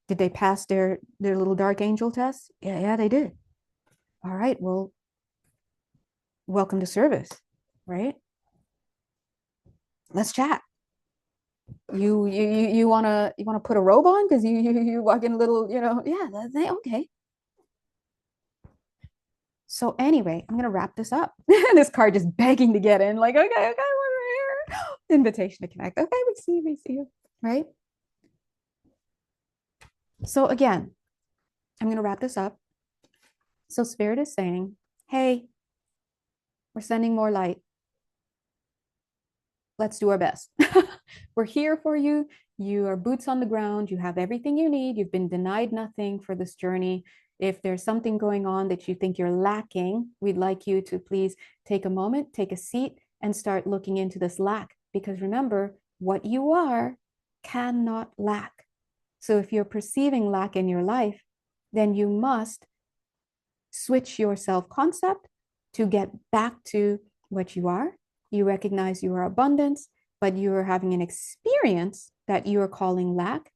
Did they pass their little dark angel test? Yeah, they did. All right, well, welcome to service, right? Let's chat. You wanna put a robe on because you walk in a little, yeah, okay. So anyway, I'm gonna wrap this up. This card just begging to get in, like, okay, we're here. Invitation to connect. Okay, we see you, right? So again, I'm gonna wrap this up. So spirit is saying, hey, we're sending more light. Let's do our best. We're here for you. You are boots on the ground. You have everything you need. You've been denied nothing for this journey. If there's something going on that you think you're lacking, we'd like you to please take a moment, take a seat, and start looking into this lack. Because remember, what you are cannot lack. So if you're perceiving lack in your life, then you must switch your self concept to get back to what you are. You recognize you are abundance, but you are having an experience that you are calling lack,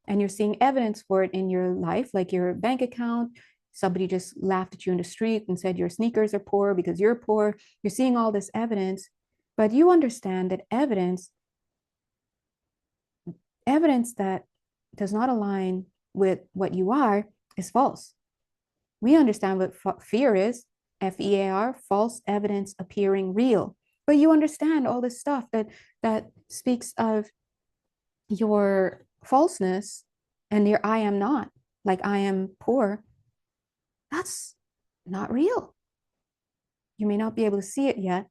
and you're seeing evidence for it in your life, like your bank account. Somebody just laughed at you in the street and said your sneakers are poor because you're poor. You're seeing all this evidence, but you understand that evidence that does not align with what you are is false. We understand what fear is, FEAR, false evidence appearing real. But you understand all this stuff that speaks of your falseness and your I am not, like I am poor. That's not real. You may not be able to see it yet,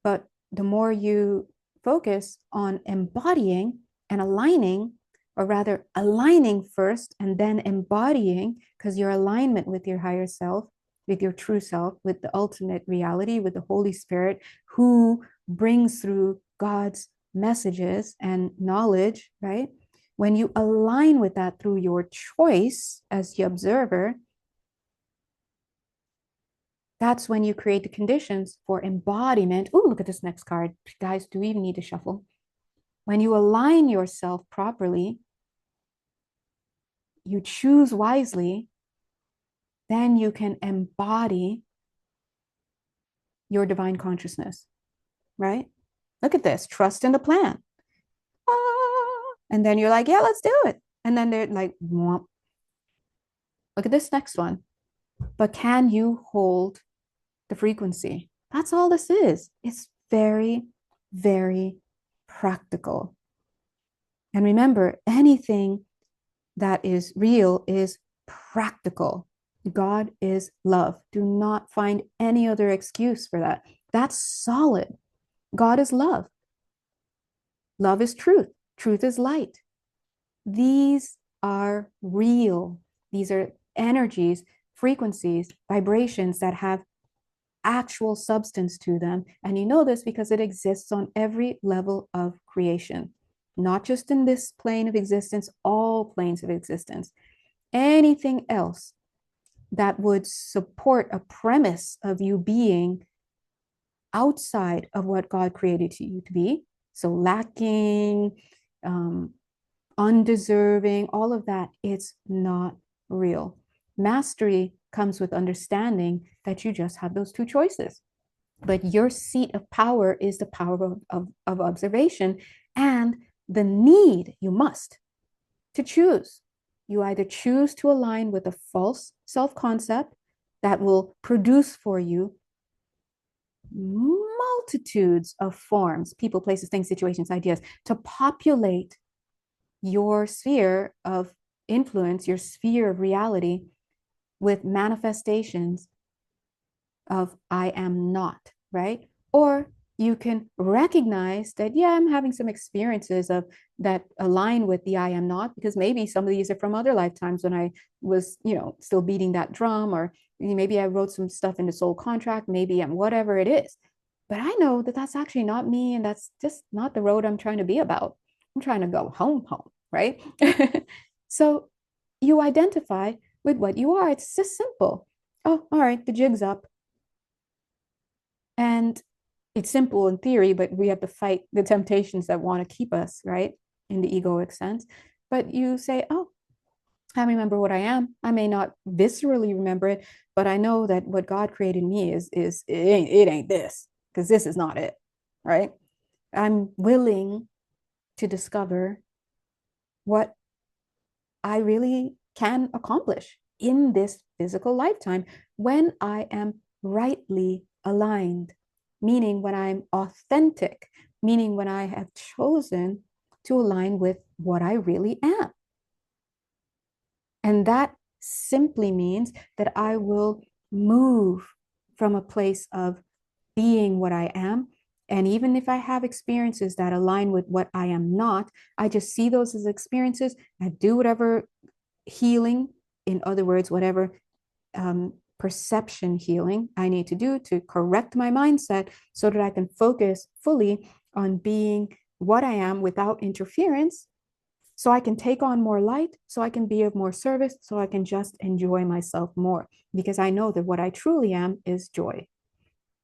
but the more you focus on embodying and aligning, or rather aligning first and then embodying, because your alignment with your higher self, with your true self, with the ultimate reality, with the Holy Spirit, who brings through God's messages and knowledge, right? When you align with that through your choice as the observer, that's when you create the conditions for embodiment. Oh, look at this next card. Guys, do we even need to shuffle? When you align yourself properly, you choose wisely, then you can embody your divine consciousness, right? Look at this, trust in the plan. And then you're like, yeah, let's do it. And then they're like, womp. Look at this next one. But can you hold the frequency? That's all this is. It's very, very practical. And remember, anything that is real is practical. God is love. Do not find any other excuse for that. That's solid. God is love. Love is truth. Truth is light. These are real. These are energies, frequencies, vibrations that have actual substance to them. And you know this because it exists on every level of creation, not just in this plane of existence, all planes of existence. Anything else that would support a premise of you being outside of what God created you to be, so lacking, undeserving, all of that, it's not real. Mastery comes with understanding that you just have those two choices. But your seat of power is the power of observation and the need, you must, to choose. You either choose to align with a false self concept that will produce for you multitudes of forms, people, places, things, situations, ideas to populate your sphere of influence, your sphere of reality with manifestations of I am not, right? Or You can recognize that, yeah, I'm having some experiences of that align with the I am not, because maybe some of these are from other lifetimes when I was, still beating that drum, or maybe I wrote some stuff in the soul contract, maybe I'm whatever it is. But I know that that's actually not me, and that's just not the road I'm trying to be about. I'm trying to go home, right? So you identify with what you are. It's just simple. Oh, all right, the jig's up. And it's simple in theory, but we have to fight the temptations that want to keep us, right? In the egoic sense. But you say, oh, I remember what I am. I may not viscerally remember it, but I know that what God created me is it ain't this, because this is not it, right? I'm willing to discover what I really can accomplish in this physical lifetime when I am rightly aligned, meaning when I'm authentic, meaning when I have chosen to align with what I really am. And that simply means that I will move from a place of being what I am. And even if I have experiences that align with what I am not, I just see those as experiences. I do whatever healing, in other words, whatever perception healing I need to do to correct my mindset so that I can focus fully on being what I am without interference, so I can take on more light, so I can be of more service, so I can just enjoy myself more, because I know that what I truly am is joy.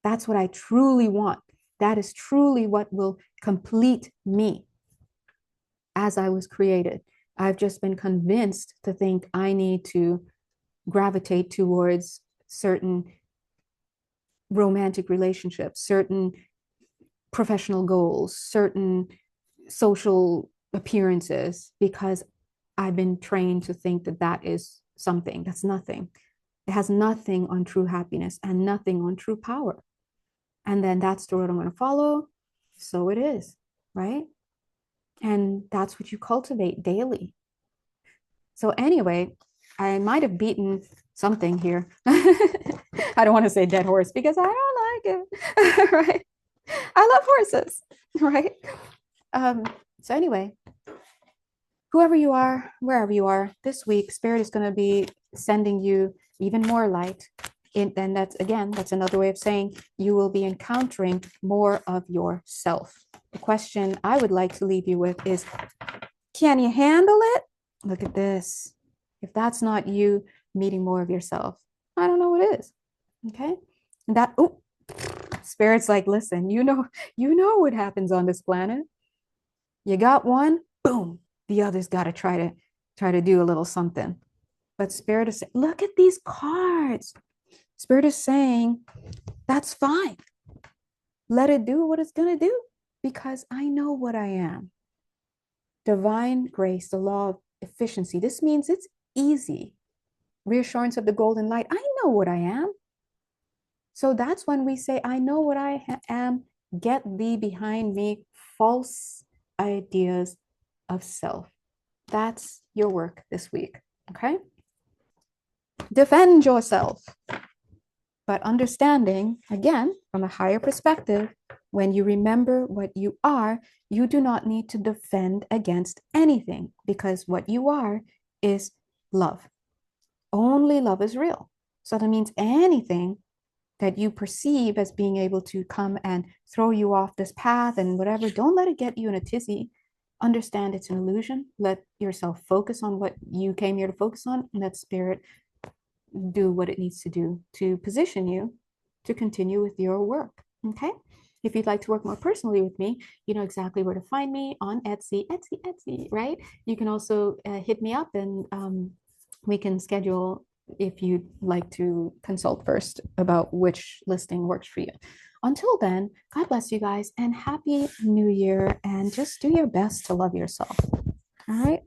That's what I truly want. That is truly what will complete me as I was created. I've just been convinced to think I need to gravitate towards certain romantic relationships, certain professional goals, certain social appearances, because I've been trained to think that that is something. That's nothing. It has nothing on true happiness and nothing on true power. And then that's the road I'm going to follow. So it is, right? And that's what you cultivate daily. So, anyway, I might have beaten something here. I don't want to say dead horse because I don't like it, right? I love horses, right? Um, so, anyway, whoever you are, wherever you are, this week, Spirit is going to be sending you even more light. And that's, again, that's another way of saying you will be encountering more of yourself. The question I would like to leave you with is, can you handle it? Look at this. If that's not you meeting more of yourself, I don't know what is. Okay. And that, oh, Spirit's like, listen, you know what happens on this planet. You got one, boom, the other's got to try to do a little something. But Spirit is saying, look at these cards. Spirit is saying, that's fine. Let it do what it's gonna do, because I know what I am. Divine grace, the law of efficiency. This means it's easy. Reassurance of the golden light. I know what I am. So that's when we say, I know what I am. Get thee behind me, false ideas of self. That's your work this week. Okay. Defend yourself, but understanding, again, from a higher perspective, when you remember what you are, you do not need to defend against anything, because what you are is love. Only love is real. So that means anything that you perceive as being able to come and throw you off this path and whatever, don't let it get you in a tizzy. Understand it's an illusion. Let yourself focus on what you came here to focus on, and let Spirit do what it needs to do to position you to continue with your work. Okay. If you'd like to work more personally with me, you know exactly where to find me on Etsy, right? You can also hit me up, and we can schedule if you'd like to consult first about which listing works for you. Until then, God bless you guys and Happy New Year, and just do your best to love yourself. All right.